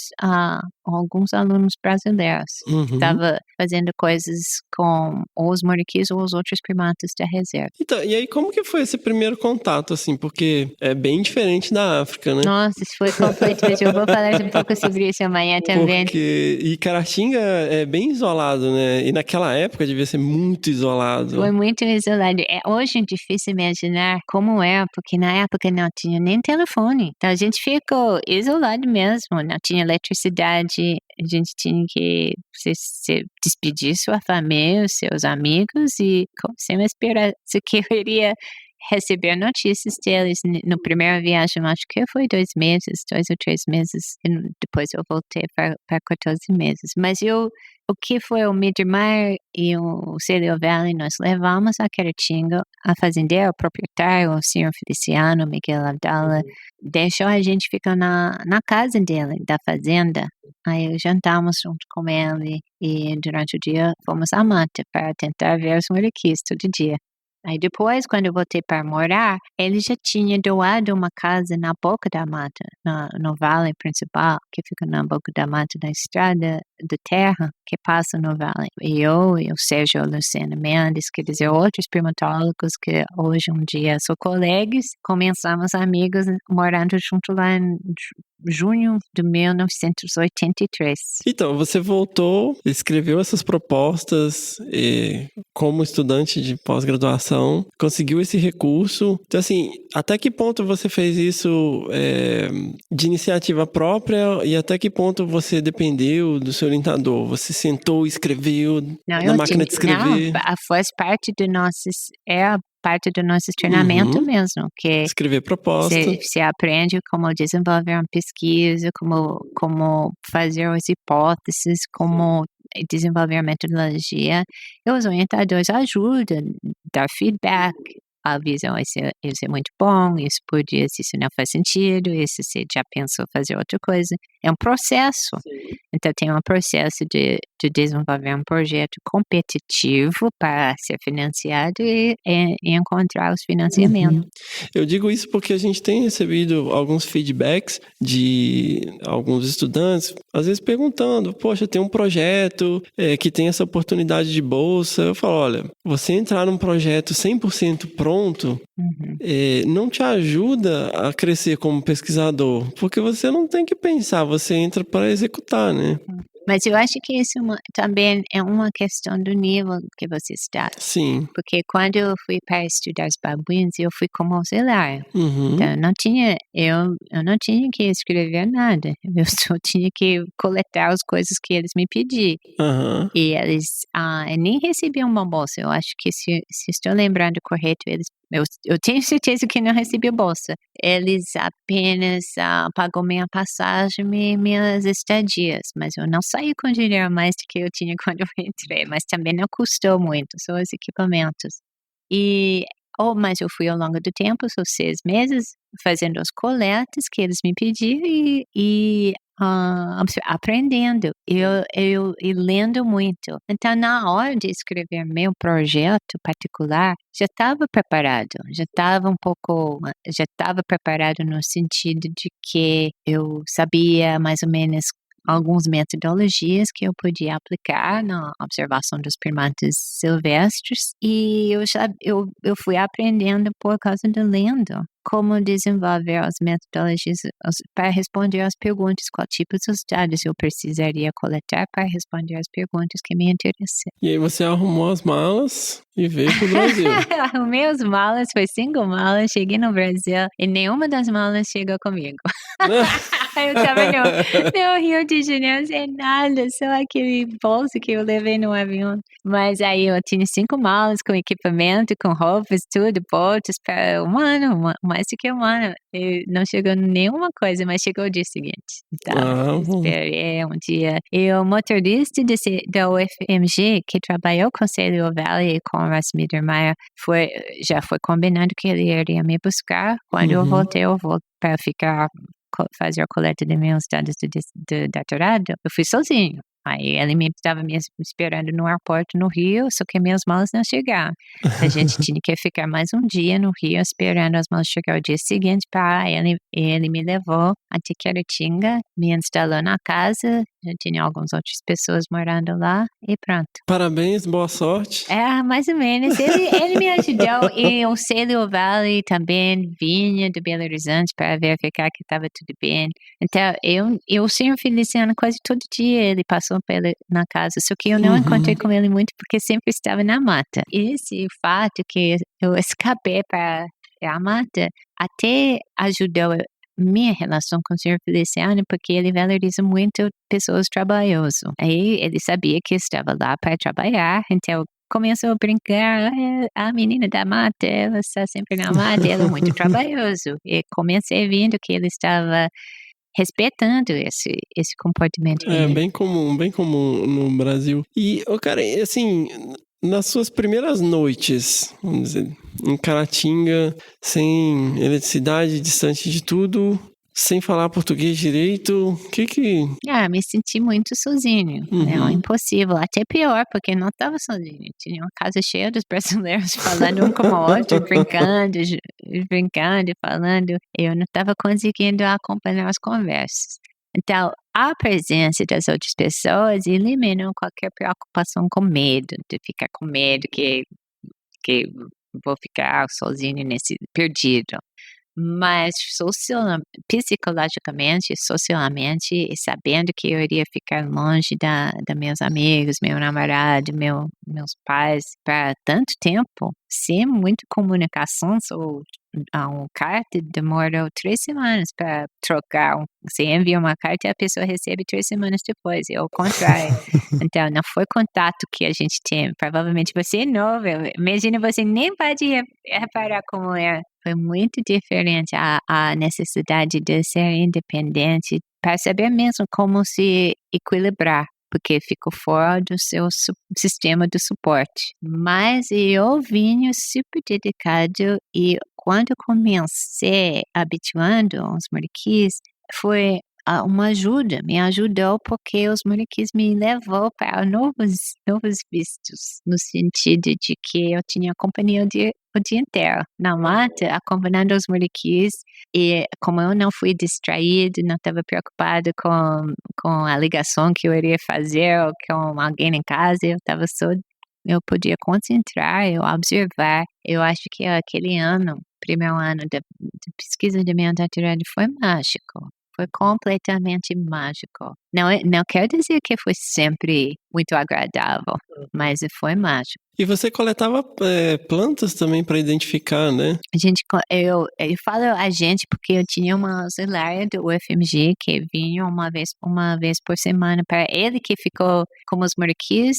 alunos brasileiros. Estava fazendo coisas com os moriquis ou os outros primatas da reserva. Então, e aí como que foi esse primeiro contato, assim? Porque é bem diferente da África, né? Nossa, isso foi completamente. Eu vou falar um pouco sobre isso amanhã também. E Caratinga é bem isolado, né? E naquela época devia ser muito isolado. Foi muito isolado. Hoje é difícil imaginar como é, porque na época não tinha nem telefone. Então a gente ficou isolado mesmo. Não tinha eletricidade, a gente tinha que se despedir sua família, seus amigos e sem esperar se queria receber notícias deles. No primeira viagem, acho que foi 2 ou 3 meses. E depois eu voltei para 14 meses. Mas o que foi o Mittermeier e o Cedar Valley, nós levamos a Caratinga, a fazendeira, o proprietário, o senhor Feliciano, Miguel Abdala, deixou a gente ficar na casa dele, da fazenda. Aí jantamos junto com ele e durante o dia fomos à mata para tentar ver os moriquis todo dia. Aí depois, quando eu voltei para morar, ele já tinha doado uma casa na boca da mata, no vale principal, que fica na boca da mata da estrada de terra que passa no vale. E eu e o Sérgio Lucena Mendes, quer dizer, outros primatólogos que hoje um dia são colegas, começamos amigos morando junto lá em junho de 1983. Então, você voltou, escreveu essas propostas como estudante de pós-graduação, conseguiu esse recurso. Então, assim, até que ponto você fez isso de iniciativa própria e até que ponto você dependeu do seu orientador? Você sentou e escreveu na máquina de escrever? Não, faz parte do parte do nosso treinamento mesmo, que escrever proposta. Você aprende como desenvolver uma pesquisa, como fazer as hipóteses, como desenvolver a metodologia. E os orientadores ajudam, dar feedback, avisam, isso é muito bom, isso não faz sentido, isso você já pensou fazer outra coisa. É um processo. Sim. Então, tem um processo de desenvolver um projeto competitivo para ser financiado e encontrar os financiamentos. Eu digo isso porque a gente tem recebido alguns feedbacks de alguns estudantes, às vezes perguntando, poxa, tem um projeto que tem essa oportunidade de bolsa. Eu falo, olha, você entrar num projeto 100% pronto não te ajuda a crescer como pesquisador, porque você não tem que pensar, você entra para executar, né? Mas eu acho que isso também é uma questão do nível que você está. Sim. Porque quando eu fui para estudar os babuínos, eu fui como auxiliar. Então, eu não tinha que escrever nada. Eu só tinha que coletar as coisas que eles me pediam. E eles nem recebiam uma bolsa. Eu acho que, se estou lembrando correto, eu tenho certeza que não recebi bolsa. Eles apenas pagou minha passagem e minhas estadias. Mas eu não saí com dinheiro mais do que eu tinha quando eu entrei. Mas também não custou muito, só os equipamentos. Mas eu fui ao longo do tempo, são 6 meses, fazendo as coletas que eles me pediam e aprendendo e lendo muito. Então, na hora de escrever meu projeto particular, já estava preparado, já estava preparado no sentido de que eu sabia mais ou menos algumas metodologias que eu podia aplicar na observação dos primatas silvestres e eu fui aprendendo por causa do lendo como desenvolver as metodologias para responder às perguntas, qual tipo de dados eu precisaria coletar para responder às perguntas que me interessam. E aí você arrumou as malas e veio pro Brasil. Arrumei as malas, foi 5 malas, cheguei no Brasil e nenhuma das malas chegou comigo. Eu tava no Rio de Janeiro sem nada, só aquele bolso que eu levei no avião. Mas aí eu tinha 5 malas com equipamento, com roupas, tudo, botas para um ano, mais do que um ano. E não chegou nenhuma coisa, mas chegou o dia seguinte. Então, esperei um dia. E o motorista da UFMG, que trabalhou com Silicon Valley e com Russ Mittermeier, já foi combinado que ele iria me buscar. Quando eu voltei para fazer a coleta de meus dados de doutorado, eu fui sozinho. Aí ele estava me esperando no aeroporto no Rio, só que minhas malas não chegaram. A gente tinha que ficar mais um dia no Rio esperando as malas chegar o dia seguinte. Ele me levou até Quaratinga, me instalou na casa, já tinha algumas outras pessoas morando lá e pronto. Parabéns, boa sorte. Mais ou menos. Ele me ajudou e o Silicon Valley também vinha do Belo Horizonte para verificar que estava tudo bem. Então, eu Senhor Feliciano quase todo dia ele passou na casa, só que eu não encontrei com ele muito porque sempre estava na mata. Esse fato que eu escapei para a mata até ajudou minha relação com o Senhor Feliciano, porque ele valoriza muito pessoas trabalhosas. Aí ele sabia que eu estava lá para trabalhar, então começou a brincar, a menina da mata, ela está sempre na mata, ela é muito trabalhoso. E comecei vendo que ele estava respeitando esse comportamento. Bem comum no Brasil. E, cara, assim, nas suas primeiras noites, vamos dizer, em Caratinga, sem eletricidade, distante de tudo, sem falar português direito, me senti muito sozinho. É impossível. Até pior, porque não estava sozinho. Tinha uma casa cheia dos brasileiros falando um com o outro, brincando, falando. Eu não estava conseguindo acompanhar as conversas. Então, a presença das outras pessoas eliminou qualquer preocupação com medo, de ficar com medo que vou ficar sozinho perdido. Mas psicologicamente, socialmente, e sabendo que eu iria ficar longe dos meus amigos, meu namorado, meus pais, para tanto tempo, sem muita comunicação, uma carta demorou 3 semanas para trocar. Você envia uma carta e a pessoa recebe 3 semanas depois, é o contrário. Então, não foi contato que a gente tem. Provavelmente você é novo, imagina, você nem pode reparar como é. Foi muito diferente a necessidade de ser independente para saber mesmo como se equilibrar, porque ficou fora do seu sistema de suporte. Mas eu vim super dedicado e quando comecei habituando aos mariquis, foi uma ajuda, me ajudou porque os mariquis me levou para novos vistos, no sentido de que eu tinha companhia o dia inteiro na mata, acompanhando os mariquis, e como eu não fui distraído, não estava preocupado com a ligação que eu iria fazer ou com alguém em casa, eu podia concentrar, eu observar. Eu acho que aquele primeiro ano de pesquisa de meu doutorado foi mágico. Foi completamente mágico. Não quero dizer que foi sempre muito agradável, mas foi mágico. E você coletava plantas também para identificar, né? Eu falo a gente porque eu tinha uma auxiliar do UFMG que vinha uma vez por semana para ele, que ficou com os muriquis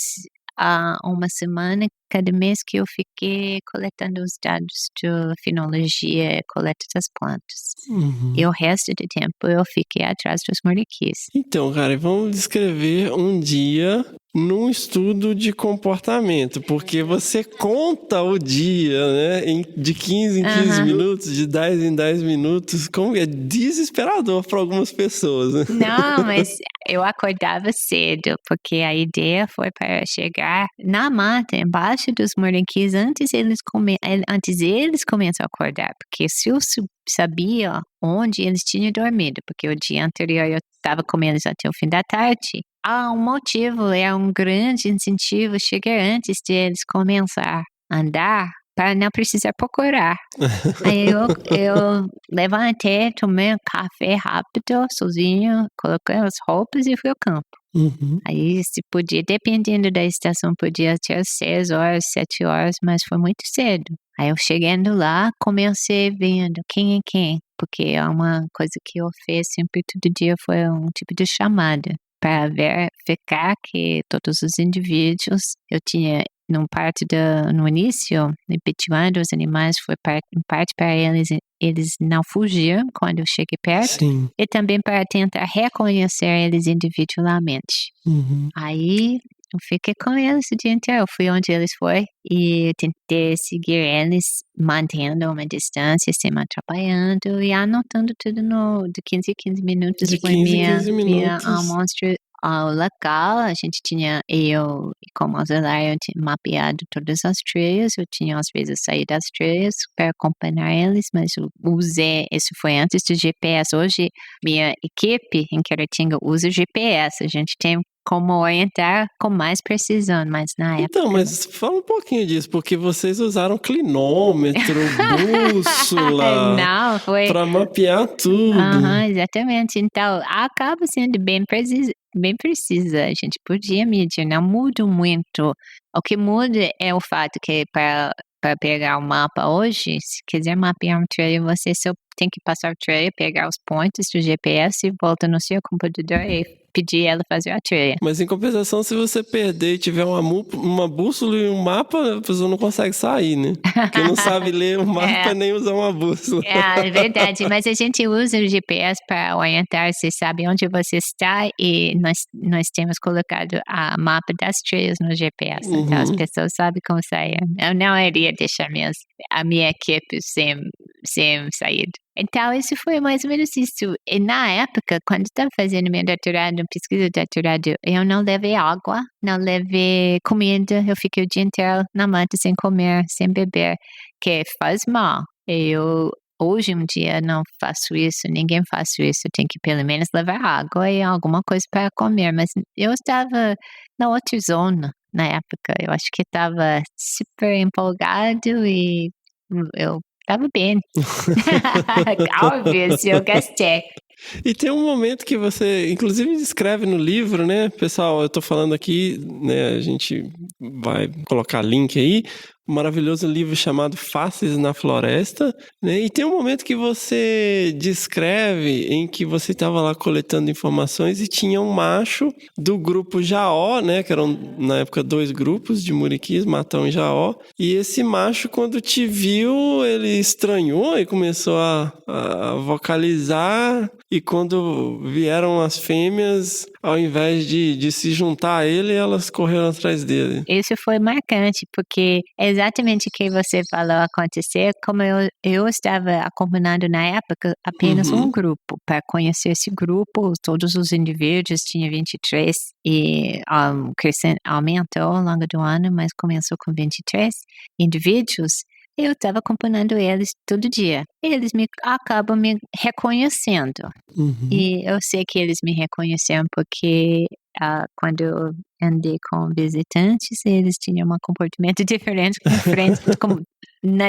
uma semana cada mês que eu fiquei coletando os dados de fenologia, coleta das plantas. Uhum. E o resto do tempo eu fiquei atrás dos muriquis. Então, cara, vamos descrever um dia num estudo de comportamento, porque você conta o dia, né, de 15 em 15 minutos, de 10 em 10 minutos, como é desesperador para algumas pessoas, né? Não, mas eu acordava cedo, porque a ideia foi para chegar na mata, embaixo dos muriquis, antes eles começam a acordar, porque se eu sabia onde eles tinham dormido, porque o dia anterior eu estava com eles até o fim da tarde, há um motivo, é um grande incentivo chegar antes de eles começar a andar para não precisar procurar. Aí eu levantei, tomei um café rápido, sozinho, coloquei as roupas e fui ao campo. Uhum. Aí se podia, dependendo da estação, podia ter 6 horas, 7 horas, mas foi muito cedo. Aí eu chegando lá, comecei vendo quem é quem, porque é uma coisa que eu fiz sempre todo dia, foi um tipo de chamada para verificar que todos os indivíduos, eu tinha no início, habituando os animais, foi em parte para eles não fugir quando eu cheguei perto. Sim. E também para tentar reconhecer eles individualmente. Uhum. Aí eu fiquei com eles o dia inteiro, eu fui onde eles foram e tentei seguir eles, mantendo uma distância, sem me atrapalhando e anotando tudo de 15 em 15 minutos. De Foi 15 em minha 15 minutos. amostra local. A gente tinha, eu como auxiliar, eu tinha mapeado todas as trilhas, eu tinha às vezes saído das trilhas para acompanhar eles, mas eu usei, isso foi antes do GPS. Hoje, minha equipe em Caratinga usa GPS, a gente tem como orientar com mais precisão, mas na época... Então, mas fala um pouquinho disso, porque vocês usaram clinômetro, bússola, Não, foi... para mapear tudo. Exatamente, então acaba sendo bem precisa, a gente podia medir, não muda muito. O que muda é o fato que para pegar o mapa hoje, se quiser mapear um trail, você só tem que passar o trail, pegar os pontos do GPS e volta no seu computador e pedir ela fazer a trilha. Mas em compensação, se você perder e tiver uma bússola e um mapa, a pessoa não consegue sair, né? Porque não sabe ler o mapa nem usar uma bússola. É verdade, mas a gente usa o GPS para orientar, você sabe onde você está, e nós temos colocado a mapa das trilhas no GPS, então as pessoas sabem como sair. Eu não iria deixar a minha equipe sem saída. Então, isso foi mais ou menos isso. E na época, quando estava fazendo meu doutorado, pesquisa de doutorado, eu não levei água, não levei comida, eu fiquei o dia inteiro na mata sem comer, sem beber, que faz mal. Hoje um dia não faço isso, ninguém faz isso, eu tenho que pelo menos levar água e alguma coisa para comer, mas eu estava na outra zona na época, eu acho que estava super empolgado e eu estava bem. Óbvio, eu gastei. E tem um momento que você, inclusive, descreve no livro, né? Pessoal, eu tô falando aqui, né? A gente vai colocar link aí. Um maravilhoso livro chamado Faces na Floresta, né? E tem um momento que você descreve em que você estava lá coletando informações e tinha um macho do grupo Jaó, né? Que eram, na época, 2 grupos de muriquis, Matão e Jaó. E esse macho, quando te viu, ele estranhou e começou a vocalizar. E quando vieram as fêmeas, ao invés de se juntar a ele, elas correram atrás dele. Isso foi marcante, porque exatamente o que você falou acontecer, como eu estava acompanhando na época apenas um grupo, para conhecer esse grupo, todos os indivíduos, tinha 23, e aumentou ao longo do ano, mas começou com 23 indivíduos. Eu estava acompanhando eles todo dia. Eles acabam me reconhecendo. E eu sei que eles me reconheceram porque quando eu andei com visitantes, eles tinham um comportamento diferente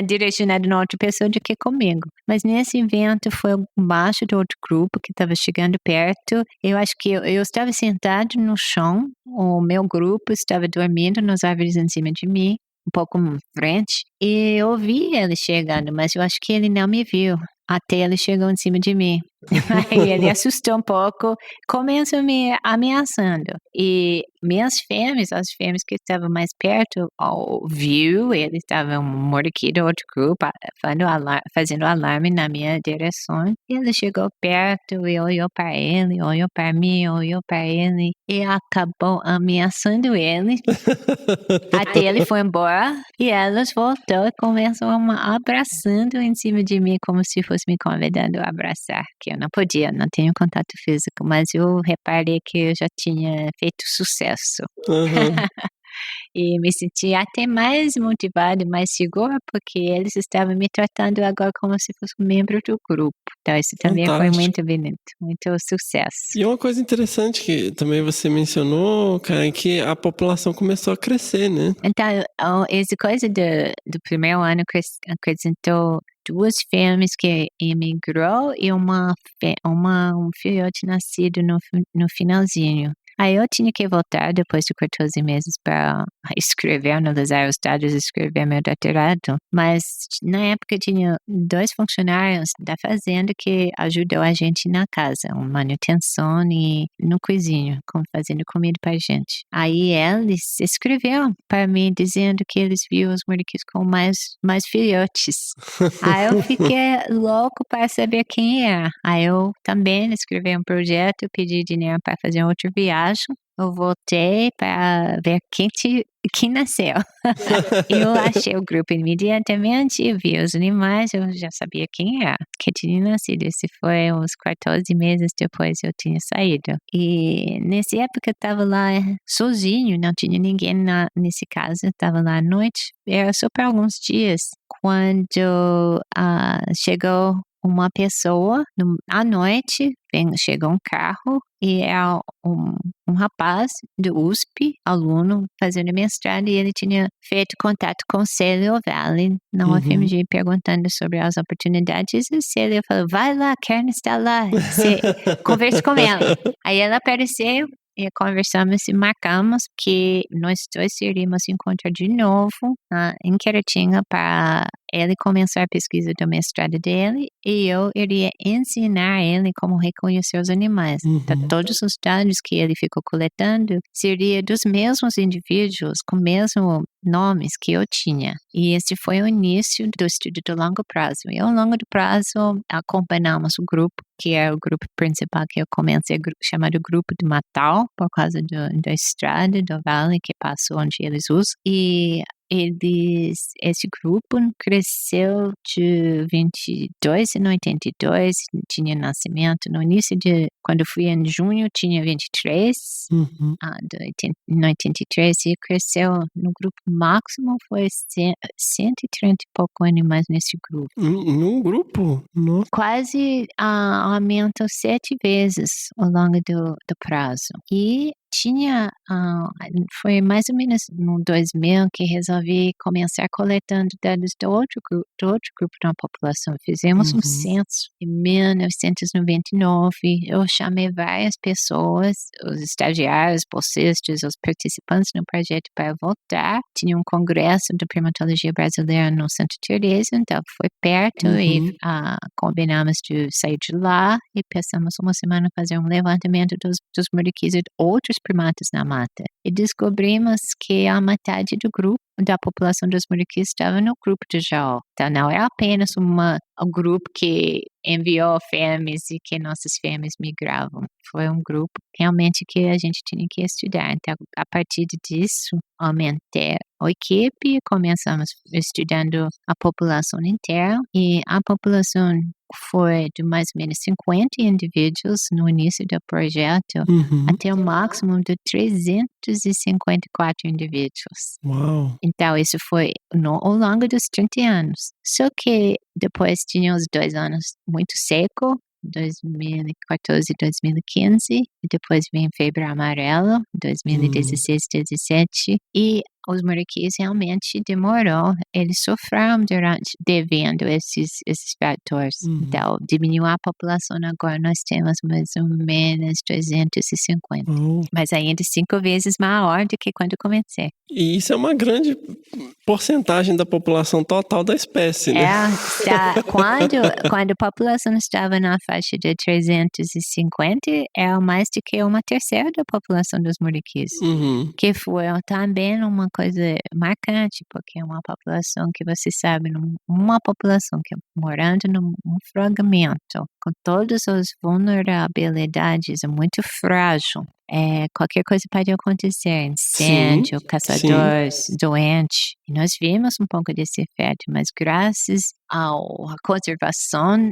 direcionado na outra pessoa do que comigo. Mas nesse evento foi embaixo do outro grupo que estava chegando perto. Eu acho que eu estava sentado no chão, o meu grupo estava dormindo nas árvores em cima de mim, um pouco em frente, e eu vi ele chegando, mas eu acho que ele não me viu. Até ele chegou em cima de mim. Aí ele assustou um pouco, começou me ameaçando. E as fêmeas que estavam mais perto, viu, ele estava um molequinho do outro grupo, fazendo alarme na minha direção. Ele chegou perto e olhou para ele, olhou para mim, olhou para ele e acabou ameaçando ele. Até ele foi embora e elas voltou e começou abraçando em cima de mim como se fosse me convidando a abraçar, que eu não podia, não tenho contato físico, mas eu reparei que eu já tinha feito sucesso. Uhum. E me senti até mais motivada, mais segura, porque eles estavam me tratando agora como se fosse um membro do grupo. Então isso também foi muito bonito, muito sucesso. E uma coisa interessante que também você mencionou, cara, é que a população começou a crescer, né? Então, essa coisa do primeiro ano acrescentou 2 fêmeas que emigrou e um filhote nascido no finalzinho. Aí eu tinha que voltar depois de 14 meses para escrever, analisar os dados, escrever meu doutorado. Mas na época tinha 2 funcionários da fazenda que ajudou a gente na casa, manutenção e no cozinho, fazendo comida para a gente. Aí eles escreveram para mim dizendo que eles viram os muriquis com mais filhotes. Aí eu fiquei louco para saber quem é. Aí eu também escrevi um projeto, pedi dinheiro para fazer outra viagem. Eu voltei para ver quem nasceu. Eu achei o grupo imediatamente, vi os animais, eu já sabia quem era, que tinha nascido. Esse foi uns 14 meses depois eu tinha saído. E nessa época eu estava lá sozinho, não tinha ninguém nesse caso, eu estava lá à noite, era só por alguns dias. Quando chegou uma pessoa, à noite, chegou um carro e era um rapaz do USP, aluno, fazendo mestrado, e ele tinha feito contato com Célia Valley na UFMG, perguntando sobre as oportunidades, e Célia falou, vai lá, Karen está lá, converse com ela. Aí ela apareceu, e conversamos e marcamos que nós dois iríamos encontrar de novo em Queratinga para ele começar a pesquisa do mestrado dele e eu iria ensinar ele como reconhecer os animais. Então, todos os dados que ele ficou coletando seriam dos mesmos indivíduos com os mesmos nomes que eu tinha. E esse foi o início do estudo do longo prazo. E ao longo do prazo, acompanhamos o grupo, que é o grupo principal que eu comecei, chamado Grupo de Natal, por causa da estrada do vale que passou onde eles usam. E esse grupo cresceu de 22 em 82, tinha nascimento no início quando fui em junho, tinha 23, em 83, e cresceu no grupo máximo, foi 130 e pouco animais nesse grupo. Num grupo? Nossa. Quase aumentou 7 vezes ao longo do prazo. E foi mais ou menos no 2000 que resolvi começar coletando dados do outro grupo da população. Fizemos um censo em 1999. Eu chamei várias pessoas, os estagiários, bolsistas, os participantes no projeto para voltar. Tinha um congresso de primatologia brasileira no Santa Teresa, então foi perto e combinamos de sair de lá e passamos uma semana a fazer um levantamento dos muriquis e de outros primatas na mata. E descobrimos que a metade do grupo, da população dos muriquis, estava no grupo de Jaú. Então, não é apenas um grupo que enviou fêmeas e que nossas fêmeas migravam. Foi um grupo realmente que a gente tinha que estudar. Então, a partir disso, aumentei a equipe, começamos estudando a população inteira e a população foi de mais ou menos 50 indivíduos no início do projeto até o máximo de 354 indivíduos. Uau! Então, isso foi ao longo dos 30 anos. Só que depois tinha os 2 anos muito seco, 2014 e 2015, e depois vem febre amarela, 2016 e 2017, e os muriquis realmente demorou. Eles sofreram devendo esses fatores. Então, diminuiu a população. Agora nós temos mais ou menos 350. Mas ainda 5 vezes maior do que quando comecei. E isso é uma grande porcentagem da população total da espécie, né? Quando a população estava na faixa de 350, é mais do que 1/3 da população dos muriquis. Que foi também uma coisa marcante, porque é uma população que você sabe, uma população que morando num fragmento, com todas as vulnerabilidades, é muito frágil. Qualquer coisa pode acontecer, incêndio, caçadores, doente. E nós vimos um pouco desse efeito, mas graças à conservação,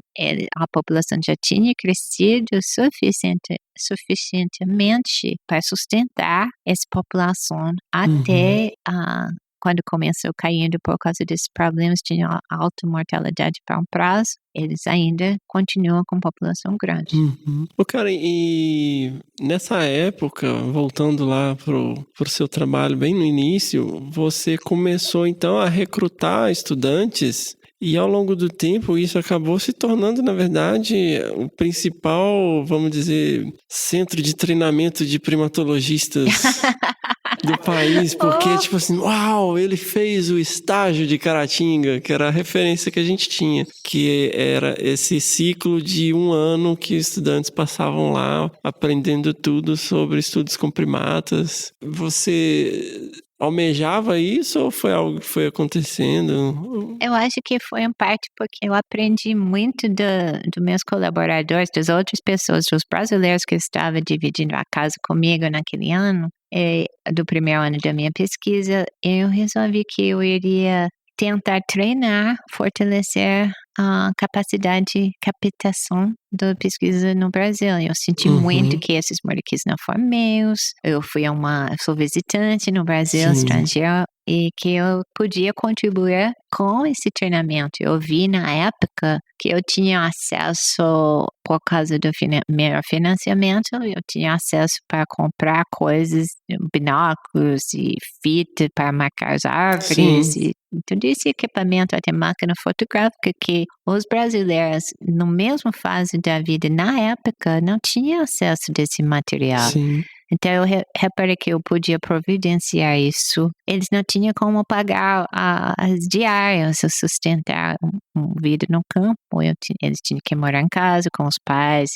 a população já tinha crescido suficientemente para sustentar essa população até quando começou caindo por causa desses problemas, tinha alta mortalidade para um prazo, eles ainda continuam com população grande. Karen, e nessa época, voltando lá pro seu trabalho bem no início, você começou então a recrutar estudantes e ao longo do tempo isso acabou se tornando, na verdade, o principal, vamos dizer, centro de treinamento de primatologistas do país, porque tipo assim, uau, ele fez o estágio de Caratinga, que era a referência que a gente tinha, que era esse ciclo de 1 ano que estudantes passavam lá aprendendo tudo sobre estudos com primatas. Você almejava isso ou foi algo que foi acontecendo? Eu acho que foi em parte porque eu aprendi muito dos meus colaboradores, das outras pessoas, dos brasileiros que estavam dividindo a casa comigo naquele ano, do primeiro ano da minha pesquisa. Eu resolvi que eu iria tentar treinar, fortalecer a capacidade de captação da pesquisa no Brasil. Eu senti muito que esses muriquis não foram meus. Eu sou visitante no Brasil, estrangeiro, e que eu podia contribuir com esse treinamento. Eu vi na época que eu tinha acesso, por causa do melhor financiamento, eu tinha acesso para comprar coisas, binóculos e fita para marcar as árvores e todo esse equipamento, até máquina fotográfica, que os brasileiros, no mesmo fase da vida, na época, não tinham acesso desse material. Então, eu reparei que eu podia providenciar isso. Eles não tinham como pagar as diárias, sustentar uma vida no campo. Eles tinham que morar em casa com os pais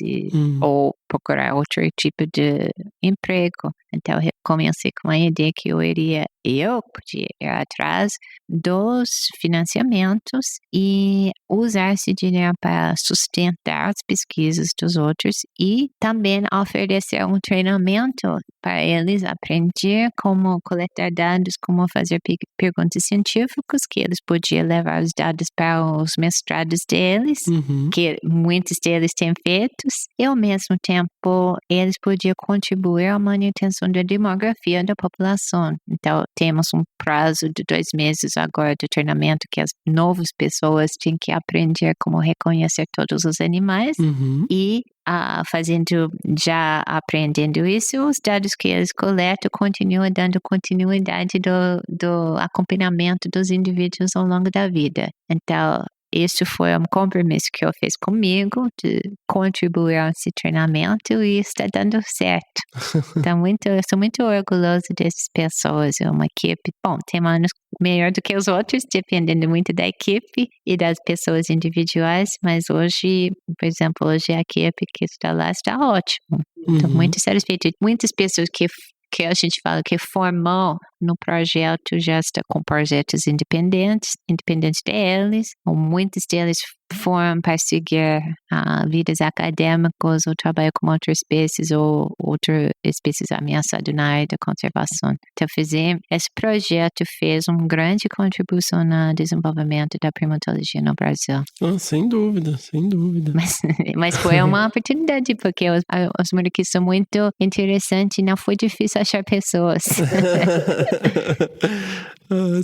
ou procurar outro tipo de emprego. Então, eu comecei com a ideia que eu podia ir atrás dos financiamentos e usar esse dinheiro para sustentar as pesquisas dos outros e também oferecer um treinamento para eles aprender como coletar dados, como fazer perguntas científicas, que eles podiam levar os dados para os mestrados deles, que muitos deles têm feitos, e ao mesmo tempo eles podiam contribuir à manutenção da demografia da população. Então, temos um prazo de 2 meses agora de treinamento que as novas pessoas têm que aprender como reconhecer todos os animais e aprendendo isso, os dados que eles coletam continuam dando continuidade do acompanhamento dos indivíduos ao longo da vida. Então, isso foi um compromisso que eu fiz comigo de contribuir a esse treinamento e está dando certo. Então, eu sou muito orgulhosa dessas pessoas. É uma equipe, tem anos melhor do que os outros, dependendo muito da equipe e das pessoas individuais, mas hoje, por exemplo, a equipe que está lá está ótimo. Estou muito satisfeita. Muitas pessoas que a gente fala que formou no projeto já está com projetos independentes deles, ou muitos deles foram para seguir vidas acadêmicas ou trabalhar com outras espécies ou outras espécies ameaçadas na área da conservação. Então, esse projeto fez uma grande contribuição no desenvolvimento da primatologia no Brasil. Sem dúvida, sem dúvida. Mas foi uma oportunidade, porque os muriquis são muito interessantes e não foi difícil achar pessoas.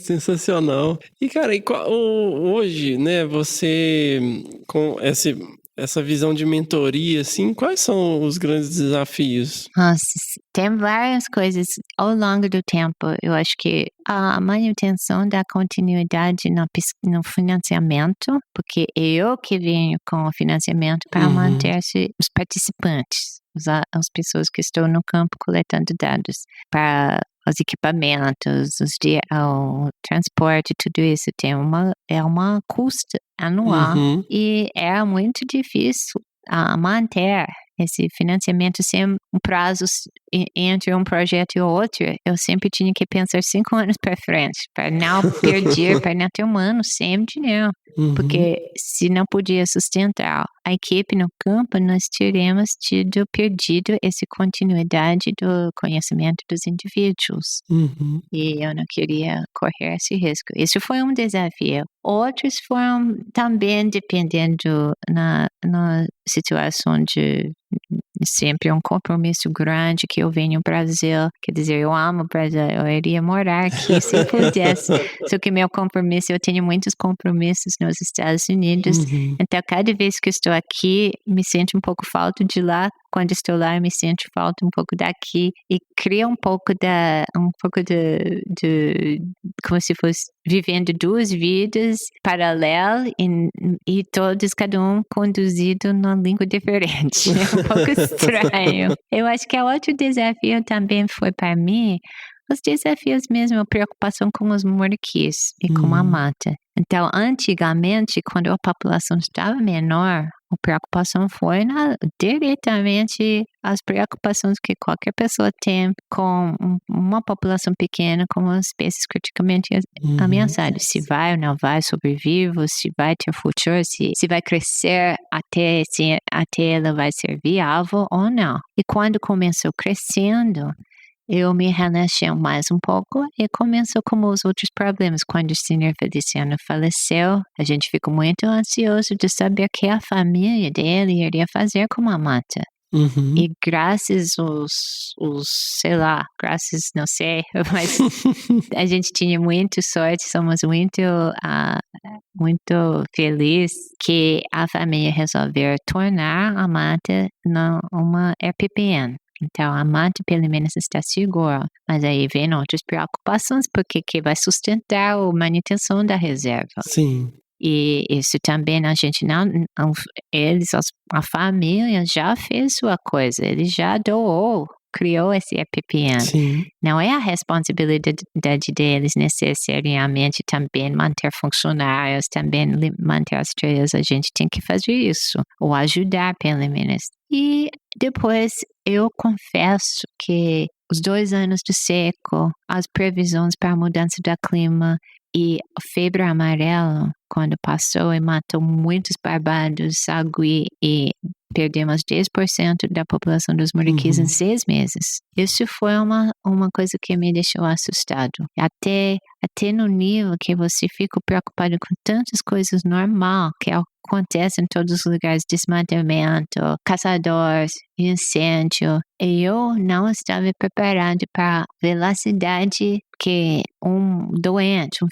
Sensacional. E, cara, hoje, né, você com essa visão de mentoria, assim, quais são os grandes desafios? Nossa, tem várias coisas ao longo do tempo. Eu acho que a manutenção da continuidade no financiamento, porque eu que venho com o financiamento para manter os participantes, as pessoas que estão no campo coletando dados, para os equipamentos, o transporte, tudo isso é uma custa anual e é muito difícil manter esse financiamento sem um prazo entre um projeto e outro. Eu sempre tinha que pensar 5 anos para frente, para não perder, para não ter um ano sem dinheiro. Porque se não podia sustentar a equipe no campo, nós teríamos perdido essa continuidade do conhecimento dos indivíduos. E eu não queria correr esse risco. Isso foi um desafio. Outros foram também dependendo na situação de sempre um compromisso grande que eu venho no Brasil. Quer dizer, eu amo o Brasil, eu iria morar aqui se pudesse. Só que meu compromisso, eu tenho muitos compromissos nos Estados Unidos. Então, cada vez que estou aqui, me sinto um pouco falta de lá. Quando estou lá, eu me sinto falta um pouco daqui. E cria um pouco de como se fosse vivendo 2 vidas paralelas e todos, cada um conduzido numa língua diferente. É um pouco estranho. Eu acho que outro desafio também foi para mim os desafios mesmo, a preocupação com os muriquis e com a mata. Então, antigamente, quando a população estava menor, a preocupação foi diretamente as preocupações que qualquer pessoa tem com uma população pequena, com as espécies criticamente ameaçadas. Se vai ou não vai sobreviver, se vai ter futuro, se vai crescer até ela vai ser viável ou não. E quando começou crescendo, eu me relaxei mais um pouco e começou como os outros problemas. Quando o senhor Feliciano faleceu, a gente ficou muito ansioso de saber o que a família dele iria fazer com a mata. E graças não sei, mas a gente tinha muita sorte, somos muito felizes que a família resolveu tornar a mata uma RPPN. Então, a mata, pelo menos, está segura. Mas aí vem outras preocupações, porque que vai sustentar a manutenção da reserva. Sim. E isso também a gente a família já fez sua coisa. Ele já criou esse EPPN. Sim. Não é a responsabilidade deles necessariamente também manter funcionários, também manter as trilhas. A gente tem que fazer isso, ou ajudar pelo menos. E depois eu confesso que os 2 anos de seco, as previsões para a mudança do clima e a febre amarela, quando passou e matou muitos barbados, sagui, e perdemos 10% da população dos muriquis em 6 meses. Isso foi uma coisa que me deixou assustado. Até no nível que você fica preocupado com tantas coisas normais que acontecem em todos os lugares, desmatamento, caçadores, incêndio. E eu não estava preparado para a velocidade que um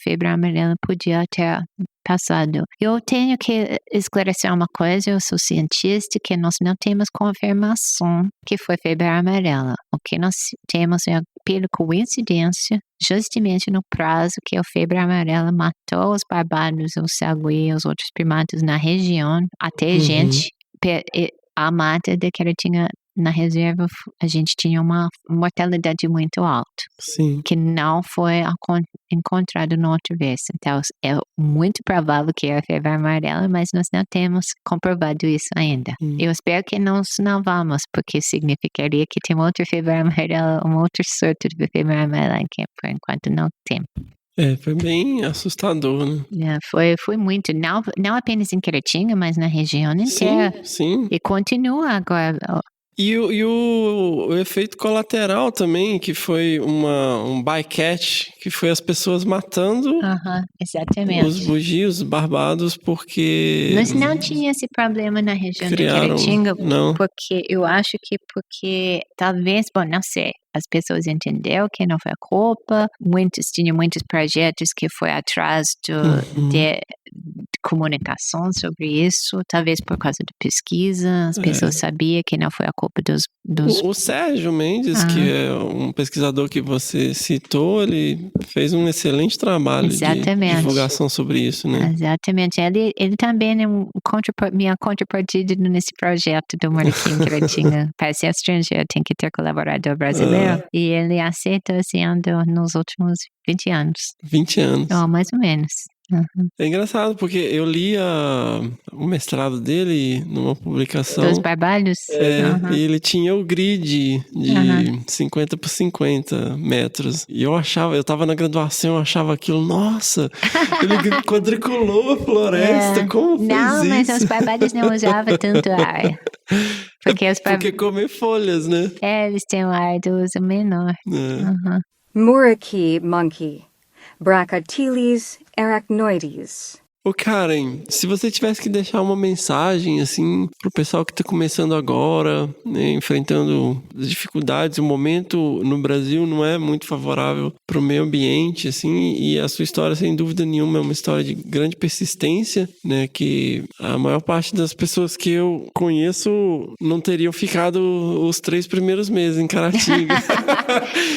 febre amarela podia ter passado. Eu tenho que esclarecer uma coisa, eu sou cientista, que nós não temos confirmação que foi febre amarela. O que nós temos é, pela coincidência, justamente no prazo que a febre amarela matou os barbados, os sagui, os outros primatas na região, até a mata que ela tinha na reserva, a gente tinha uma mortalidade muito alta. Sim. Que não foi encontrado na outra vez. Então, é muito provável que é a febre amarela, mas nós não temos comprovado isso ainda. Eu espero que nós não vamos, porque significaria que tem outra febre amarela, um outro surto de febre amarela, que por enquanto não tem. Foi bem assustador, né? Foi muito, não apenas em Queretinga, mas na região inteira. Sim. E continua agora. E o efeito colateral também, que foi um bycatch, que foi as pessoas matando exatamente. os bugios, os barbados, porque... Nós não tínhamos esse problema na região de Queretinga, porque eu acho que talvez, não sei, as pessoas entenderam que não foi a culpa, tinha muitos projetos que foi atrás comunicação sobre isso, talvez por causa da pesquisa, as pessoas sabiam que não foi a culpa dos... O Sérgio Mendes, que é um pesquisador que você citou, ele fez um excelente trabalho de divulgação sobre isso, né? Exatamente. Ele também é minha contrapartida nesse projeto do Moniquinho Queretinga. Para ser estrangeiro tem que ter colaborador brasileiro. E ele aceita sendo nos últimos 20 anos. 20 anos. Mais ou menos. Uhum. É engraçado, porque eu li o mestrado dele numa publicação... Dos Barbalhos? E ele tinha o grid de 50 por 50 metros. E eu tava na graduação, eu achava aquilo, nossa, ele quadriculou a floresta, como fez isso? Não, mas os Barbalhos não usavam tanto ar. Porque comer folhas, né? Eles têm um ar do uso menor. Muriqui monkey. Brachyteles arachnoides. Ô Karen, se você tivesse que deixar uma mensagem, assim, pro pessoal que tá começando agora, né, enfrentando dificuldades, o momento no Brasil não é muito favorável pro meio ambiente, assim, e a sua história, sem dúvida nenhuma, é uma história de grande persistência, né, que a maior parte das pessoas que eu conheço não teriam ficado os 3 primeiros meses em Caratinga.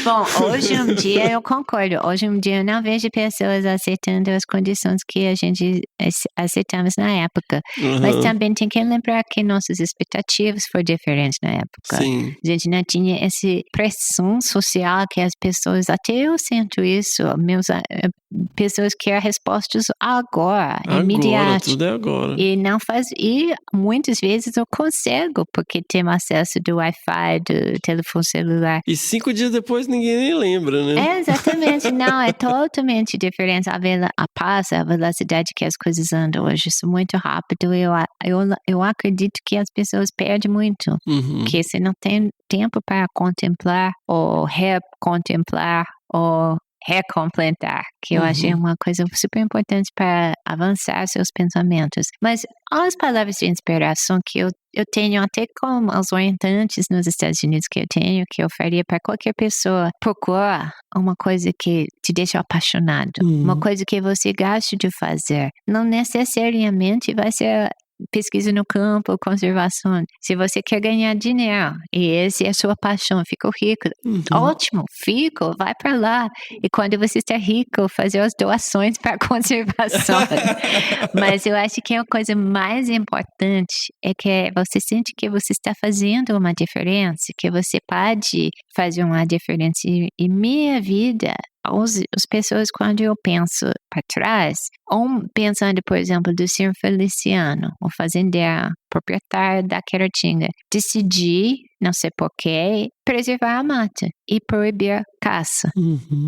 Bom, hoje em dia eu concordo. Hoje em dia eu não vejo pessoas aceitando as condições que a gente aceitamos na época. Mas também tem que lembrar que nossas expectativas foram diferentes na época. Sim. A gente não tinha essa pressão social que as pessoas, até eu sinto isso, pessoas querem respostas agora, imediato. Tudo é agora. E muitas vezes eu consigo, porque temos acesso do Wi-Fi, do telefone celular. E 5 dias depois ninguém nem lembra, né? Exatamente, não, é totalmente diferente. A velocidade que as coisas andam hoje, isso é muito rápido. Eu acredito que as pessoas perdem muito, que você não tem tempo para contemplar ou recontemplar ou recompletar, que eu achei uma coisa super importante para avançar seus pensamentos. Mas as palavras de inspiração que eu tenho até com os orientantes nos Estados Unidos que eu faria para qualquer pessoa, procura uma coisa que te deixa apaixonado, uma coisa que você gosta de fazer. Não necessariamente vai ser pesquisa no campo, conservação. Se você quer ganhar dinheiro e essa é a sua paixão, ficou rico, ótimo, vai para lá. E quando você está rico, fazer as doações para a conservação. Mas eu acho que a coisa mais importante é que você sente que você está fazendo uma diferença, que você pode fazer uma diferença. E minha vida, as pessoas, quando eu penso para trás, pensando, por exemplo, do senhor Feliciano, o fazendeiro, proprietário da Queretinga, decidi, não sei porquê, preservar a mata e proibir a caça.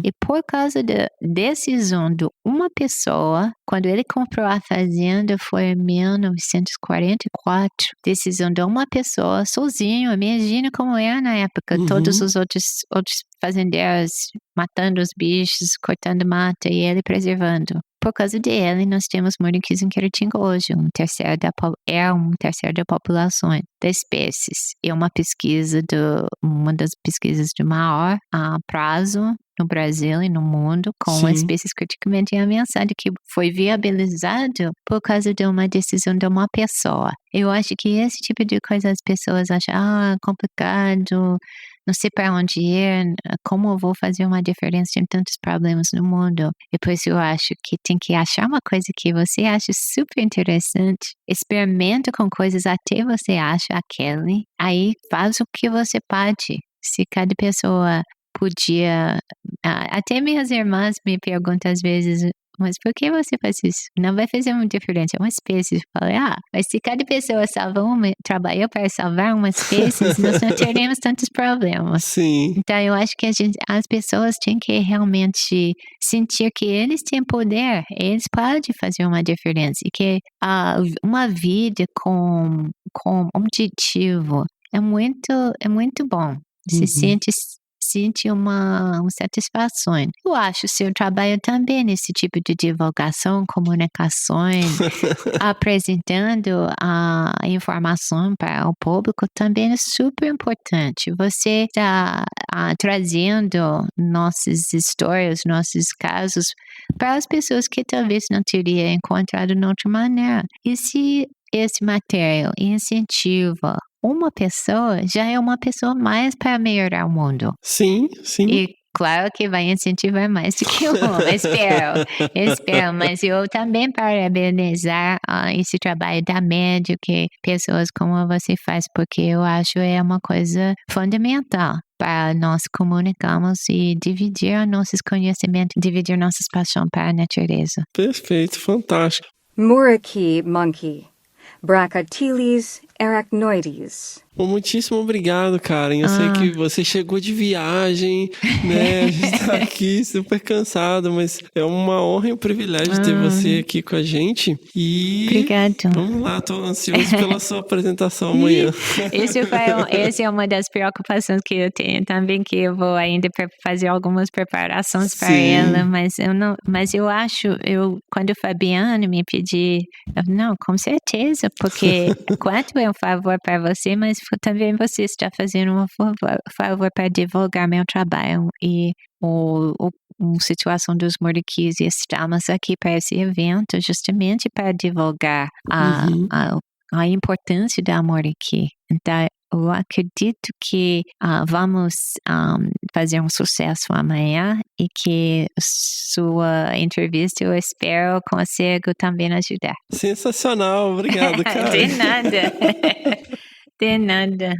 E por causa da decisão de uma pessoa, quando ele comprou a fazenda, foi em 1944, decisão de uma pessoa sozinho, imagina como era na época, todos os outros fazendeiros matando os bichos, cortando mata e ele preservando. Por causa dele, nós temos muriquis em Queretinga hoje, um terceiro da população da espécies. É uma das pesquisas de maior prazo no Brasil e no mundo, com espécies criticamente ameaçadas, que foi viabilizado por causa de uma decisão de uma pessoa. Eu acho que esse tipo de coisa as pessoas acham complicado, não sei para onde ir, como eu vou fazer uma diferença em tantos problemas no mundo. E por isso eu acho que tem que achar uma coisa que você acha super interessante, experimenta com coisas até você acha aquele, aí faz o que você pode. Se cada pessoa podia... Até minhas irmãs me perguntam às vezes, mas por que você faz isso? Não vai fazer uma diferença, é uma espécie. Eu falei, mas se cada pessoa trabalhou para salvar uma espécie, nós não teremos tantos problemas. Sim. Então, eu acho que as pessoas têm que realmente sentir que eles têm poder, eles podem fazer uma diferença. E que uma vida com objetivo é muito bom. Você sente uma satisfação. Eu acho seu trabalho também nesse tipo de divulgação, comunicações, apresentando a informação para o público também é super importante. Você está trazendo nossas histórias, nossos casos para as pessoas que talvez não teriam encontrado de outra maneira. E se esse material incentiva uma pessoa, já é uma pessoa mais para melhorar o mundo. Sim. E claro que vai incentivar mais do que uma, espero. Mas eu também parabenizar esse trabalho da média que pessoas como você faz, porque eu acho é uma coisa fundamental para nós comunicarmos e dividir nossos conhecimentos, dividir nossas paixões para a natureza. Perfeito, fantástico. Muriqui monkey. Brachyteles arachnoides. Bom, muitíssimo obrigado, Karen. Eu sei que você chegou de viagem, né? A gente tá aqui super cansado, mas é uma honra e um privilégio ter você aqui com a gente. E obrigado. Vamos lá, tô ansioso pela sua apresentação amanhã. Essa é uma das preocupações que eu tenho também, que eu vou ainda fazer algumas preparações para ela, mas eu acho, quando o Fabiano me pediu, não, com certeza, porque quanto é um favor para você, mas também você está fazendo um favor para divulgar meu trabalho e a situação dos muriquis, e estamos aqui para esse evento justamente para divulgar a importância da muriqui. Então, eu acredito que vamos fazer um sucesso amanhã e que sua entrevista, eu espero, consigo também ajudar. Sensacional, obrigado, cara. De nada.